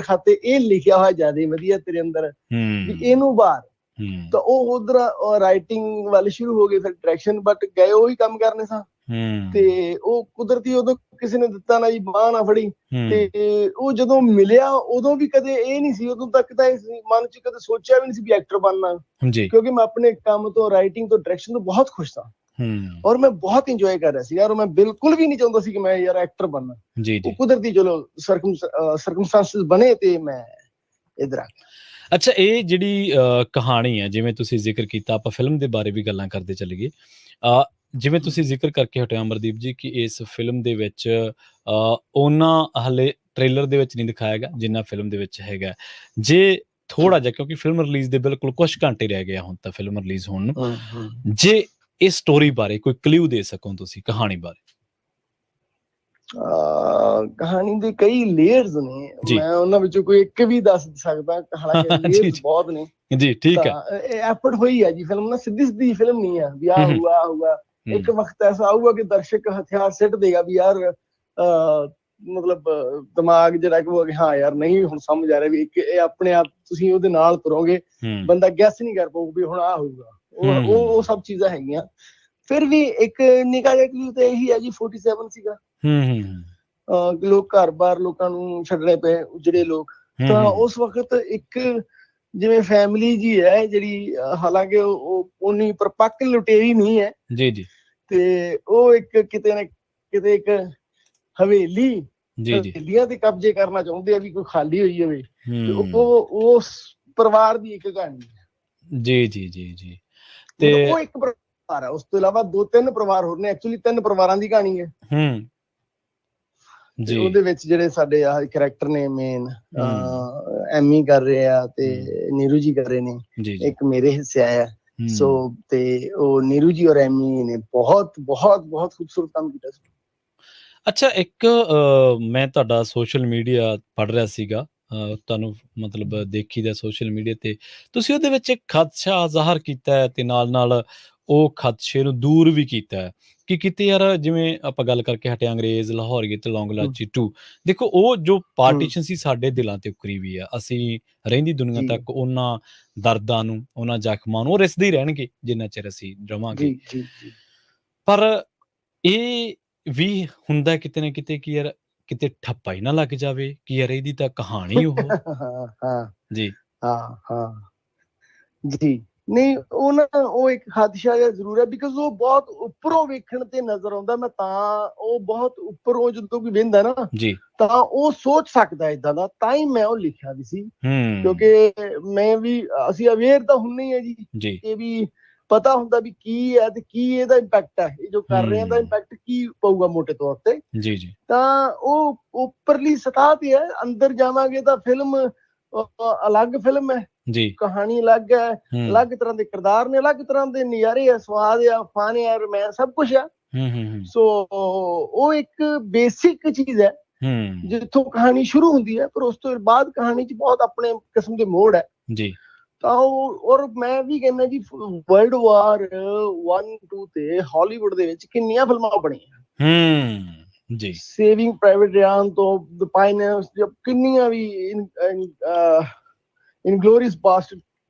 ਖਾਤੇ ਇਹ ਲਿਖਿਆ ਹੋਇਆ ਜ਼ਿਆਦਾ ਵਧੀਆ ਤੇਰੇ ਅੰਦਰ, ਵੀ ਇਹਨੂੰ ਬਾਹਰ, ਤਾਂ ਉਹ ਉਧਰ ਰਾਈਟਿੰਗ ਵੱਲ ਸ਼ੁਰੂ ਹੋ ਗਏ, ਫਿਰ ਡਾਇਰੈਕਸ਼ਨ, ਬਟ ਗਏ ਉਹੀ ਕੰਮ ਕਰਨੇ ਸਾਂ ਤੇ ਉਹ ਕੁਦਰਤੀ ਉਦੋਂ ਕਿਸੇ ਨੇ ਦਿੱਤਾ ਨਾ ਜੀ, ਬਾਂਹ ਨਾ ਫੜੀ। ਤੇ ਉਹ ਜਦੋਂ ਮਿਲਿਆ ਉਦੋਂ ਵੀ ਕਦੇ ਇਹ ਨਹੀਂ ਸੀ, ਉਦੋਂ ਤੱਕ ਤਾਂ ਇਸ ਮਨ ਚ ਕਦੇ ਸੋਚਿਆ ਵੀ ਨਹੀਂ ਸੀ ਵੀ ਐਕਟਰ ਬਣਨਾ, ਕਿਉਂਕਿ ਮੈਂ ਆਪਣੇ ਕੰਮ ਤੋਂ, ਰਾਈਟਿੰਗ ਤੋਂ, ਡਾਇਰੈਕਸ਼ਨ ਤੋਂ ਬਹੁਤ ਖੁਸ਼ ਸਾਂ ਔਰ ਮੈਂ ਬਹੁਤ ਇੰਜੋਏ ਕਰ ਰਿਹਾ ਸੀ ਯਾਰ। ਮੈਂ ਬਿਲਕੁਲ ਵੀ ਨਹੀਂ ਚਾਹੁੰਦਾ ਸੀ ਕਿ ਮੈਂ ਯਾਰ ਐਕਟਰ ਬਣਨਾ। ਉਹ ਕੁਦਰਤੀ ਚਲੋ ਸਰਕਮਸਟੈਂਸਸ ਬਣੇ ਤੇ ਮੈਂ ਇਧਰ ਆ ਗਿਆ। ਅੱਛਾ, ਇਹ ਜਿਹੜੀ ਕਹਾਣੀ ਹੈ, ਜਿਵੇਂ ਤੁਸੀਂ ਜ਼ਿਕਰ ਕੀਤਾ, ਆਪਾਂ ਫਿਲਮ ਦੇ ਬਾਰੇ ਵੀ ਗੱਲਾਂ ਕਰਦੇ ਚਲੇ ਗਏ, ਜਿਵੇਂ ਤੁਸੀਂ ਜ਼ਿਕਰ ਕਰਕੇ ਹਟਿਆ ਅਮਰਦੀਪ ਜੀ ਕਿ ਇਸ ਫਿਲਮ ਦੇ ਵਿੱਚ ਉਹਨਾਂ ਹਾਲੇ ਟ੍ਰੇਲਰ ਦੇ ਵਿੱਚ ਨਹੀਂ ਦਿਖਾਇਆ ਗਿਆ ਜਿੰਨਾ ਫਿਲਮ ਦੇ ਵਿੱਚ ਹੈਗਾ। ਜੇ ਥੋੜਾ ਜਿਹਾ, ਕਿਉਂਕਿ ਫਿਲਮ ਰਿਲੀਜ਼ ਦੇ ਬਿਲਕੁਲ ਕੁਝ ਘੰਟੇ ਰਹਿ ਗਏ ਹੁਣ ਤਾਂ ਫਿਲਮ ਰਿਲੀਜ਼ ਹੋਣ ਨੂੰ, ਜੇ ਇਸ ਸਟੋਰੀ ਬਾਰੇ ਕੋਈ ਕਲਿਊ ਦੇ ਸਕੋ ਤੁਸੀਂ, ਕਹਾਣੀ ਬਾਰੇ। ਕਹਾਣੀ ਦੇ ਕਈ ਲੇਅਰਸ ਨੇ, ਮੈਂ ਉਹਨਾਂ ਵਿੱਚੋਂ ਕੋਈ ਇੱਕ ਵੀ ਦੱਸ ਸਕਦਾ, ਹਾਲਾਂਕਿ ਲੇਅਰਸ ਬਹੁਤ ਨੇ ਜੀ। ਠੀਕ ਹੈ, ਐਫਰਟ ਹੋਈ ਹੈ ਜੀ। ਫਿਲਮ ਨਾ ਸਿੱਧੀ ਫਿਲਮ ਨਹੀਂ ਹੈ ਵੀ ਆਹ ਹੋਊਗਾ। ਇੱਕ ਵਕਤ ਐਸਾ ਆਊਗਾ ਕਿ ਦਰਸ਼ਕ ਹਥਿਆਰ ਸਿੱਟ ਦੇਗਾ ਵੀ ਯਾਰ ਮਤਲਬ ਦਿਮਾਗ ਜਿਹੜਾ ਕਿ ਹਾਂ ਯਾਰ ਨਹੀਂ ਹੁਣ ਸਮਝ ਆ ਰਿਹਾ ਵੀ ਇਹ ਆਪਣੇ ਆਪ ਤੁਸੀਂ ਉਹਦੇ ਨਾਲ ਤੁਰੋਗੇ, ਬੰਦਾ ਗੈਸ ਨਹੀਂ ਕਰ ਪਾਊ ਵੀ ਹੁਣ ਆਹ ਹੋਊਗਾ। ਉਹ ਸਭ ਚੀਜ਼ਾਂ ਹੈਗੀਆਂ। ਫਿਰ ਵੀ ਇੱਕ ਨਿੱਕਾ ਜਿਹਾ ਕਲਿਊ ਤਾਂ ਇਹੀ ਹੈ ਜੀ, 47 ਸੀਗਾ। ਲੋਕ ਘਰ-ਬਾਰ ਲੋਕਾਂ ਨੂੰ ਛੱਡਣੇ ਪਏ, ਜਿਹੜੇ ਲੋਕ, ਤਾਂ ਉਸ ਵਕਤ ਇੱਕ ਜਿਵੇਂ ਫੈਮਿਲੀ ਜੀ ਹੈ ਜਿਹੜੀ, ਹਾਲਾਂਕਿ ਉਹ ਉਨੀ ਪਰਪੱਕ ਲੁਟੇਰੀ ਨਹੀਂ ਹੈ ਜੀ ਜੀ, ਤੇ ਉਹ ਇੱਕ ਕਿਤੇ ਨਾ ਕਿਤੇ ਇੱਕ ਹਵੇਲੀ ਸਹੇਲੀਆਂ ਤੇ ਕਬਜ਼ੇ ਕਰਨਾ ਚਾਹੁੰਦੇ ਆ ਵੀ ਕੋਈ ਖਾਲੀ ਹੋਈ ਹੋਵੇ, ਤੇ ਹੂੰ ਉਹ ਉਸ ਪਰਿਵਾਰ ਦੀ ਇੱਕ ਕਹਾਣੀ ਹੈ। ਜੀ ਜੀ ਜੀ ਜੀ। ਤੇ ਤੇ ਉਹ ਇੱਕ ਪਰਿਵਾਰ ਹੈ, ਉਸ ਤੋਂ ਇਲਾਵਾ 2-3 ਪਰਿਵਾਰ ਹੋਰ ਨੇ, ਐਕਚੁਅਲੀ 3 ਪਰਿਵਾਰਾਂ ਦੀ ਕਹਾਣੀ ਹੈ। ਹੂੰ ਤੇ ਜੀ ਉਹਦੇ ਵਿੱਚ ਜਿਹੜੇ ਸਾਡੇ ਆਹ ਕਰੈਕਟਰ ਨੇ ਮੇਨ, ਐਮੀ ਕਰ ਰਹੇ ਆ ਤੇ ਨੀਰੂ ਜੀ ਕਰ ਰਹੇ ਨੇ, ਜੀ ਜੀ ਇੱਕ ਮੇਰੇ ਹਿੱਸੇ ਆਇਆ। ਸੋ ਤੇ ਉਹ ਨੀਰੂ ਜੀ ਔਰ ਐਮੀ ਨੇ ਬਹੁਤ ਬਹੁਤ ਬਹੁਤ ਖੂਬਸੂਰਤ ਕੰਮ ਕੀਤਾ ਸੀ। ਅੱਛਾ, ਇੱਕ ਮੈਂ ਤੁਹਾਡਾ ਸੋਸ਼ਲ ਮੀਡੀਆ ਪੜ੍ਹ ਰਿਹਾ ਸੀਗਾ, ਤੁਹਾਨੂੰ ਮਤਲਬ ਦੇਖੀਦਾ ਸੋਸ਼ਲ ਮੀਡੀਆ ਤੇ, ਤੁਸੀਂ ਉਹਦੇ ਵਿੱਚ ਇੱਕ ਖਦਸ਼ਾ ਜ਼ਾਹਰ ਕੀਤਾ ਹੈ ਤੇ ਨਾਲ ਉਹ ਖਦਸ਼ੇ ਨੂੰ ਦੂਰ ਵੀ ਕੀਤਾ ਹੈ ਕਿ ਕਿਤੇ ਯਾਰ, ਜਿਵੇਂ ਆਪਾਂ ਗੱਲ ਕਰਕੇ ਹਟੇ ਅੰਗਰੇਜ਼, ਲਾਹੌਰੀਏ ਤੇ ਲੌਂਗ ਲਾਚੀ 2, ਦੇਖੋ ਉਹ ਜੋ ਪਾਰਟੀਸ਼ਨ ਸੀ ਸਾਡੇ ਦਿਲਾਂ ਤੇ ਉਕਰੀ ਵੀ ਆ। ਅਸੀਂ ਰਹਿੰਦੀ ਦੁਨੀਆ ਤੱਕ ਉਹਨਾਂ ਦਰਦਾਂ ਨੂੰ, ਉਹਨਾਂ ਜ਼ਖਮਾਂ ਨੂੰ ਉਹ ਰਿਸਦੇ ਹੀ ਰਹਿਣਗੇ ਜਿੰਨਾ ਚਿਰ ਅਸੀਂ ਰਵਾਂਗੇ। ਪਰ ਇਹ ਵੀ ਹੁੰਦਾ ਕਿਤੇ ਨਾ ਕਿਤੇ ਕਿ ਯਾਰ ਕਿਤੇ ਠੱਪਾ ਹੀ ਨਾ ਲੱਗ ਜਾਵੇ ਕਿ ਯਾਰ ਇਹਦੀ ਤਾਂ ਕਹਾਣੀ ਉਹ ਜੀ ਜੀ ਨਹੀਂ, ਉਹ ਨਾ ਉਹ ਇੱਕ ਖਦਸ਼ਾ ਜਿਹਾ ਜ਼ਰੂਰ ਹੈ, ਬਿਕਾਜ਼ ਉਹ ਬਹੁਤ ਉੱਪਰੋਂ ਵੇਖਣ ਤੇ ਨਜ਼ਰ ਆਉਂਦਾ। ਮੈਂ ਤਾਂ ਉਹ ਬਹੁਤ ਉੱਪਰੋਂ ਜਦੋਂ ਕੋਈ ਵੇਖਦਾ ਨਾ ਜੀ ਤਾਂ ਉਹ ਸੋਚ ਸਕਦਾ ਏਦਾਂ ਦਾ, ਤਾਂ ਹੀ ਮੈਂ ਉਹ ਲਿਖਿਆ ਵੀ ਸੀ। ਕਿਉਂਕਿ ਮੈਂ ਵੀ, ਅਸੀਂ ਅਵੇਅਰ ਤਾਂ ਹੁੰਦੇ ਹੀ ਆ ਜੀ, ਇਹ ਵੀ ਪਤਾ ਹੁੰਦਾ ਵੀ ਕੀ ਹੈ ਤੇ ਕੀ ਇਹਦਾ ਇੰਪੈਕਟ ਹੈ, ਇਹ ਜੋ ਕਰ ਰਹੇ ਆ ਦਾ ਇੰਪੈਕਟ ਕੀ ਪਊਗਾ ਮੋਟੇ ਤੌਰ ਤੇ। ਜੀ ਜੀ ਤਾਂ ਉਹ ਉੱਪਰਲੀ ਸਤਹ ਤੇ ਹੈ, ਅੰਦਰ ਜਾਵਾਂਗੇ ਤਾਂ ਫਿਲਮ ਅਲੱਗ ਫਿਲਮ ਹੈ ਜੀ, ਕਹਾਣੀ ਅਲੱਗ ਹੈ, ਅਲੱਗ ਤਰ੍ਹਾਂ ਦੇ ਕਿਰਦਾਰ ਨੇ, ਅਲੱਗ ਤਰ੍ਹਾਂ ਦੇ ਨਜ਼ਾਰੇ ਆ, ਸਵਾਦ ਆ, ਫਨ ਆ, ਰੋਮਾਂਸ, ਸਭ ਕੁਛ ਆ। ਸੋ ਉਹ ਇੱਕ ਬੇਸਿਕ ਚੀਜ਼ ਹੈ ਜਿੱਥੋਂ ਕਹਾਣੀ ਸ਼ੁਰੂ ਹੁੰਦੀ ਹੈ, ਪਰ ਉਸ ਤੋਂ ਬਾਅਦ ਕਹਾਣੀ 'ਚ ਬਹੁਤ ਆਪਣੇ ਕਿਸਮ ਦੇ ਮੋੜ ਹੈ ਜੀ। ਤਾਂ ਉਹ, ਔਰ ਮੈਂ ਵੀ ਕਹਿੰਦਾ ਜੀ, ਵਰਲਡ ਵਾਰ 1-2 ਤੇ ਹਾਲੀਵੁੱਡ ਦੇ ਵਿੱਚ ਕਿੰਨੀਆਂ ਫਿਲਮਾਂ ਬਣੀਆਂ ਜੀ, ਸੇਵਿੰਗ ਪ੍ਰਾਈਵੇਟ ਰਿਆਨ ਤੋਂ ਦ ਪਾਇਨੀਅਰਸ, ਕਿੰਨੀਆਂ ਵੀ ਇਨਗਲੋਰੀਅਸ ਬਾਸਟਰਡ,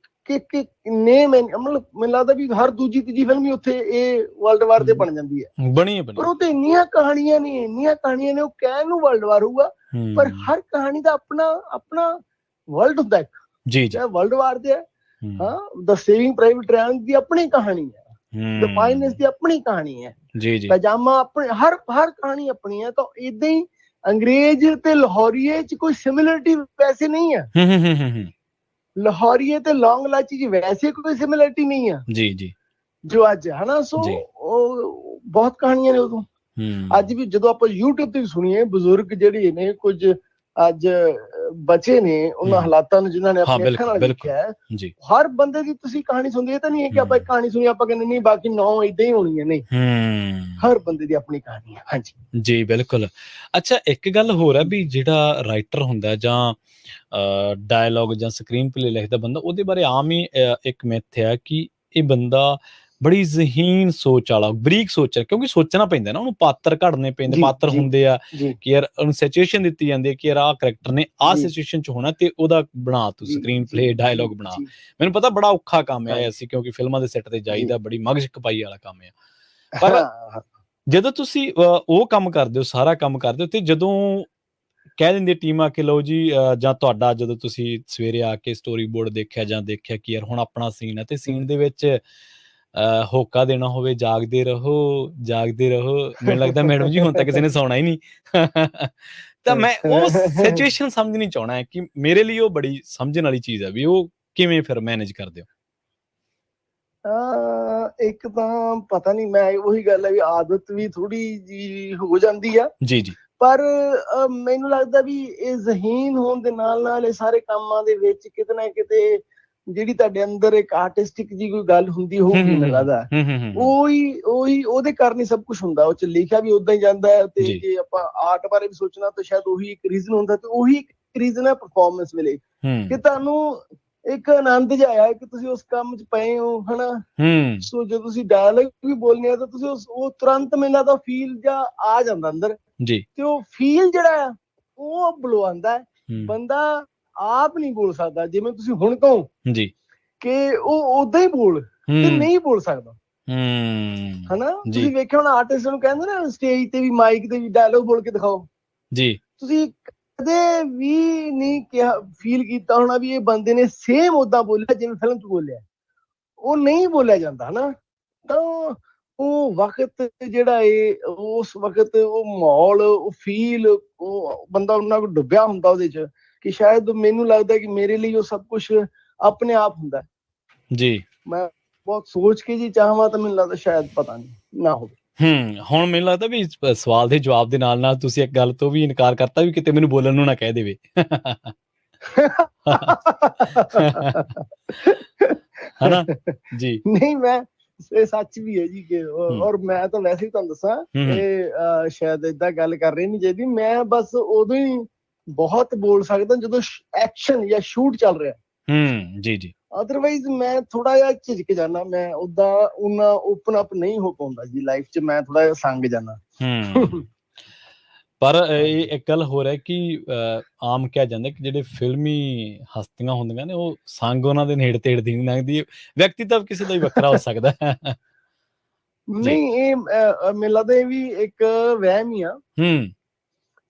ਕਿ ਨੇਮ, ਮਤਲਬ ਮੈਨੂੰ ਲੱਗਦਾ ਵੀ ਹਰ ਦੂਜੀ ਤੀਜੀ ਫਿਲਮ ਹੀ ਉੱਥੇ ਇਹ ਵਰਲਡ ਵਾਰ ਤੇ ਬਣ ਜਾਂਦੀ ਹੈ, ਪਰ ਉਹ ਤੇ ਇੰਨੀਆਂ ਕਹਾਣੀਆਂ ਨੇ, ਉਹ ਕਹਿਣ ਨੂੰ ਵਰਲਡ ਵਾਰ ਹੋਊਗਾ, ਪਰ ਹਰ ਕਹਾਣੀ ਦਾ ਆਪਣਾ ਵਰਲਡ ਹੁੰਦਾ ਇੱਕ ਜੀ, ਚਾਹੇ ਵਰਲਡ ਵਾਰ ਤੇ ਹੈ, ਦ ਸੇਵਿੰਗ ਪ੍ਰਾਈਵੇਟ ਰਿਆਨ ਦੀ ਆਪਣੀ ਕਹਾਣੀ ਹੈ, ਦ ਪਾਇਨੀਅਰਸ ਦੀ ਆਪਣੀ ਕਹਾਣੀ ਹੈ ਜੀ, ਪਜਾਮਾ ਆਪਣੀ, ਹਰ ਕਹਾਣੀ ਆਪਣੀ ਹੈ। ਤਾਂ ਏਦਾਂ ਹੀ ਅੰਗਰੇਜ਼ ਤੇ ਲਾਹੌਰੀਏ 'ਚ ਕੋਈ ਸਿਮਿਲਰਿਟੀ ਵੈਸੇ ਨਹੀਂ ਹੈ, ਲਾਹੌਰੀਏ ਤੇ ਲੌਂਗ ਲਾਚੀ 'ਚ ਵੈਸੇ ਕੋਈ ਸਿਮਿਲਰਿਟੀ ਨਹੀਂ ਹੈ ਜੀ ਜੋ ਅੱਜ ਹੈ ਨਾ। ਸੋ ਉਹ ਬਹੁਤ ਕਹਾਣੀਆਂ ਨੇ ਉਦੋਂ, ਅੱਜ ਵੀ ਜਦੋਂ ਆਪਾਂ YouTube ਤੇ ਵੀ ਸੁਣੀਏ, ਬਜ਼ੁਰਗ ਜਿਹੜੇ ਨੇ ਕੁਝ ਅੱਜ ਬਚੇ ਨੇ, ਉਹਨਾਂ ਹਾਲਾਤਾਂ ਨੂੰ ਜਿਨ੍ਹਾਂ ਨੇ ਆਪਣੀ ਅੱਖਾਂ ਨਾਲ ਦੇਖਿਆ ਹੈ, ਹਰ ਬੰਦੇ ਦੀ ਤੁਸੀਂ ਕਹਾਣੀ ਸੁਣਦੇ, ਇਹ ਤਾਂ ਨਹੀਂ ਹੈ ਕਿ ਆਪਾਂ ਇੱਕ ਕਹਾਣੀ ਸੁਣੀ ਆਪਾਂ ਕਹਿੰਦੇ ਨਹੀਂ ਬਾਕੀ 9 ਏਦਾਂ ਹੀ ਹੋਣੀਆਂ, ਨਹੀਂ, ਹਰ ਬੰਦੇ ਦੀ ਆਪਣੀ ਕਹਾਣੀ ਹੈ। ਹਾਂਜੀ ਜੀ ਬਿਲਕੁਲ। ਅੱਛਾ, ਇੱਕ ਗੱਲ ਹੋਰ ਹੈ ਵੀ ਜਿਹੜਾ ਰਾਈਟਰ ਹੁੰਦਾ ਜਾਂ ਡਾਇਲੋਗ ਜਾਂ ਸਕਰੀਨ ਪਲੇ ਲਿਖਦਾ ਬੰਦਾ, ਉਹਦੇ ਬਾਰੇ ਆਮ ਹੀ ਇੱਕ ਮਿੱਥ ਹੈ ਕਿ ਇਹ ਬੰਦਾ ਬੜੀ ਜ਼ਹੀਨ ਸੋਚ ਵਾਲਾ, ਬਰੀਕ ਸੋਚ ਹੈ, ਕਿਉਂਕਿ ਸੋਚਣਾ ਪੈਂਦਾ ਨਾ, ਉਹਨੂੰ ਪਾਤਰ ਘੜਨੇ ਪੈਂਦੇ, ਪਾਤਰ ਹੁੰਦੇ ਆ ਕਿ ਯਾਰ ਉਹਨੂੰ ਸਿਚੁਏਸ਼ਨ ਦਿੱਤੀ ਜਾਂਦੀ ਹੈ ਕਿ ਯਾਰ ਆਹ ਕਰੈਕਟਰ ਨੇ ਆਹ ਸਿਚੁਏਸ਼ਨ 'ਚ ਹੋਣਾ ਤੇ ਉਹਦਾ ਬਣਾ ਤੂੰ ਸਕਰੀਨ ਪਲੇ, ਡਾਇਲੋਗ ਬਣਾ। ਮੈਨੂੰ ਪਤਾ ਬੜਾ ਔਖਾ ਕੰਮ ਹੈ, ਅਸੀਂ ਕਿਉਂਕਿ ਫਿਲਮਾਂ ਦੇ ਸੈੱਟ ਤੇ ਜਾਈਦਾ, ਬੜੀ ਮਗਜ ਖਪਾਈ ਵਾਲਾ ਕੰਮ ਆ। ਪਰ ਜਦੋਂ ਤੁਸੀਂ ਉਹ ਕੰਮ ਕਰਦੇ ਹੋ, ਸਾਰਾ ਕੰਮ ਕਰਦੇ ਹੋ, ਤੇ ਜਦੋਂ ਕਹਿ ਦਿੰਦੇ ਟੀਮਾਂ ਕਿ ਲਓ ਜੀ, ਜਾਂ ਤੁਹਾਡਾ ਜਦੋਂ ਤੁਸੀਂ ਸਵੇਰੇ ਆ ਕੇ ਸਟੋਰੀ ਬੋਰਡ ਦੇਖਿਆ ਜਾਂ ਦੇਖਿਆ ਕਿ ਯਾਰ ਹੁਣ ਆਪਣਾ ਸੀਨ ਹੈ, ਤੇ ਸੀਨ ਦੇ ਵਿੱਚ ਹੋਕਾ ਦੇਣਾ ਹੋਵੇ, ਜਾਗਦੇ ਰਹੋ, ਮੈਨੂੰ ਲੱਗਦਾ ਮੈਡਮ ਜੀ ਹੁਣ ਤਾਂ ਕਿਸੇ ਨੇ ਸੌਣਾ ਹੀ ਨਹੀਂ। ਤਾਂ ਮੈਂ ਉਹ ਸਿਚੁਏਸ਼ਨ ਸਮਝਣੀ ਚਾਹਣਾ ਹੈ ਕਿ ਮੇਰੇ ਲਈ ਉਹ ਬੜੀ ਸਮਝਣ ਵਾਲੀ ਚੀਜ਼ ਹੈ ਵੀ ਉਹ ਕਿਵੇਂ ਫਿਰ ਮੈਨੇਜ ਕਰਦੇ ਹੋ। ਇੱਕ ਤਾਂ ਪਤਾ ਨਹੀਂ, ਮੈਂ ਉਹੀ ਗੱਲ ਹੈ ਵੀ ਆਦਤ ਵੀ ਥੋੜੀ ਜੀ ਹੋ ਜਾਂਦੀ ਆ ਜੀ, ਪਰ ਮੈਨੂੰ ਲੱਗਦਾ ਵੀ ਇਹ ਜ਼ਹੀਨ ਹੋਣ ਦੇ ਨਾਲ ਇਹ ਸਾਰੇ ਕੰਮਾਂ ਦੇ ਵਿੱਚ ਕਿਤੇ ਨਾ ਕਿਤੇ ਜਿਹੜੀ ਤੁਹਾਡੇ ਅੰਦਰ ਇੱਕ ਆਰਟਿਸਟਿਕ ਜੀ ਕੋਈ ਗੱਲ ਹੁੰਦੀ ਹੋਊਗੀ, ਮੈਨੂੰ ਲੱਗਦਾ ਉਹੀ ਉਹਦੇ ਕਾਰਨ ਹੀ ਸਭ ਕੁਝ ਹੁੰਦਾ। ਉਹ 'ਚ ਲਿਖਿਆ ਵੀ ਉਦਾਂ ਹੀ ਜਾਂਦਾ ਹੈ, ਤੇ ਜੇ ਆਪਾਂ ਆਰਟ ਬਾਰੇ ਵੀ ਸੋਚਣਾ ਤਾਂ ਸ਼ਾਇਦ ਉਹੀ ਇੱਕ ਰੀਜ਼ਨ ਹੁੰਦਾ, ਤੇ ਉਹੀ ਇੱਕ ਰੀਜ਼ਨ ਹੈ ਪਰਫਾਰਮੈਂਸ ਵੇਲੇ ਕਿ ਤੁਹਾਨੂੰ ਇੱਕ ਆਨੰਦ ਜਿਹਾ ਆਇਆ ਕਿ ਤੁਸੀਂ ਉਸ ਕੰਮ 'ਚ ਪਏ ਹੋ, ਹਨਾ। ਸੋ ਜਦੋਂ ਤੁਸੀਂ ਡਾਇਲੌਗ ਵੀ ਬੋਲਨੇ ਆ ਤਾਂ ਤੁਸੀਂ ਉਹ ਤੁਰੰਤ ਮੈਨੂੰ ਲੱਗਦਾ ਫੀਲ ਜਾਂ ਆ ਜਾਂਦਾ ਅੰਦਰ ਜੀ, ਤੇ ਉਹ ਫੀਲ ਜਿਹੜਾ ਆ ਉਹ ਬੁਲਵਾਉਂਦਾ ਹੈ। ਬੰਦਾ ਆਪ ਨਹੀਂ ਬੋਲ ਸਕਦਾ, ਜਿਵੇਂ ਤੁਸੀਂ ਹੁਣ ਕਹੋ ਜੀ ਕਿ ਉਹ ਉਦਾਂ ਹੀ ਬੋਲ ਤੇ ਨਹੀਂ ਬੋਲ ਸਕਦਾ, ਹਨਾ। ਤੁਸੀਂ ਵੇਖਿਆ ਹੋਣਾ ਆਰਟਿਸਟ ਨੂੰ ਕਹਿੰਦੇ ਨਾ ਸਟੇਜ ਤੇ ਵੀ, ਮਾਈਕ ਤੇ ਵੀ ਡਾਇਲੌਗ ਬੋਲ ਕੇ ਦਿਖਾਓ ਜੀ, ਤੁਸੀਂ ਕਦੇ ਵੀ ਨਹੀਂ ਕਿਹਾ, ਫੀਲ ਕੀਤਾ ਹੋਣਾ ਵੀ ਇਹ ਬੰਦੇ ਨੇ ਸੇਮ ਉਦਾਂ ਬੋਲਿਆ ਜਿਵੇਂ ਫਿਲਮ 'ਚ ਬੋਲਿਆ। ਉਹ ਨਹੀਂ ਬੋਲਿਆ ਜਾਂਦਾ, ਹਨਾ। ਤਾਂ ਉਹ ਵਕਤ ਜਿਹੜਾ ਏ, ਉਸ ਵਕਤ ਉਹ ਮਾਹੌਲ, ਉਹ ਫੀਲ, ਉਹ ਬੰਦਾ ਉਹਨਾਂ ਕੋਲ ਡੁੱਬਿਆ ਹੁੰਦਾ ਉਹਦੇ ਚ, ਕਿ ਸ਼ਾਇਦ ਮੈਨੂੰ ਲੱਗਦਾ ਕਿ ਮੇਰੇ ਲਈ ਉਹ ਸਭ ਕੁਝ ਆਪਣੇ ਆਪ ਹੁੰਦਾ ਜੀ। ਮੈਂ ਬਹੁਤ ਸੋਚ ਕੇ ਜੀ ਚਾਹਾਂ ਤਾਂ ਮੈਨੂੰ ਲੱਗਦਾ ਸ਼ਾਇਦ ਪਤਾ ਨਹੀਂ ਨਾ ਹੋਵੇ। ਹੁਣ ਮੈਨੂੰ ਲੱਗਦਾ ਵੀ ਸਵਾਲ ਦੇ ਜਵਾਬ ਦੇ ਨਾਲ ਤੁਸੀਂ ਇੱਕ ਗੱਲ ਤੋਂ ਵੀ ਇਨਕਾਰ ਕਰਤਾ ਵੀ ਕਿਤੇ ਮੈਨੂੰ ਬੋਲਣ ਨੂੰ ਨਾ ਕਹਿ ਦੇਵੇ। ਹਨਾ ਜੀ। ਨਹੀਂ, ਮੈਂ ਇਹ ਸੱਚ ਵੀ ਹੈ ਜੀ ਕਿ ਔਰ ਮੈਂ ਤਾਂ ਵੈਸੇ ਹੀ ਤੁਹਾਨੂੰ ਦੱਸਾਂ, ਇਹ ਸ਼ਾਇਦ ਏਦਾਂ ਗੱਲ ਕਰ ਰਹੀ ਨਹੀਂ ਚਾਹੀਦੀ, ਮੈਂ ਬਸ ਉਦੋਂ ਹੀ ਬਹੁਤ ਬੋਲ ਸਕਦਾ ਜਦੋਂ ਐਕਸ਼ਨ ਜਾਂ ਸ਼ੂਟ ਚੱਲ ਰਿਹਾ। ਜੀ ਜੀ। ਅਦਰਵਾਈਜ਼ ਮੈਂ ਥੋੜਾ ਜਿਹਾ ਝਿਜਕ ਜਾਣਾ, ਮੈਂ ਉਦਾਂ ਉਹਨਾਂ ਓਪਨ ਅਪ ਨਹੀਂ ਹੋ ਪਾਉਂਦਾ ਜੀ ਲਾਈਫ 'ਚ, ਮੈਂ ਥੋੜਾ ਜਿਹਾ ਸੰਗ ਜਾਣਾ। ਪਰ ਇਹ ਇੱਕ ਗੱਲ ਹੋਰ ਹੈ ਕਿ ਆਮ ਕਿਹਾ ਜਾਂਦਾ ਕਿ ਜਿਹੜੇ ਫਿਲਮੀ ਹਸਤੀਆਂ ਹੁੰਦੀਆਂ ਨੇ ਉਹ ਸੰਗ ਉਹਨਾਂ ਦੇ ਨੇੜੇ ਤੇੜੇ ਦੀ ਨਹੀਂ ਲੰਘਦੀ, ਵਿਅਕਤੀਤਵ ਕਿਸੇ ਦਾ ਵੀ ਵੱਖਰਾ ਹੋ ਸਕਦਾ। ਨਹੀਂ, ਇਹ ਮੈਨੂੰ ਲੱਗਦਾ ਇਹ ਵੀ ਇੱਕ ਵਹਿਮ ਹੀ ਆ।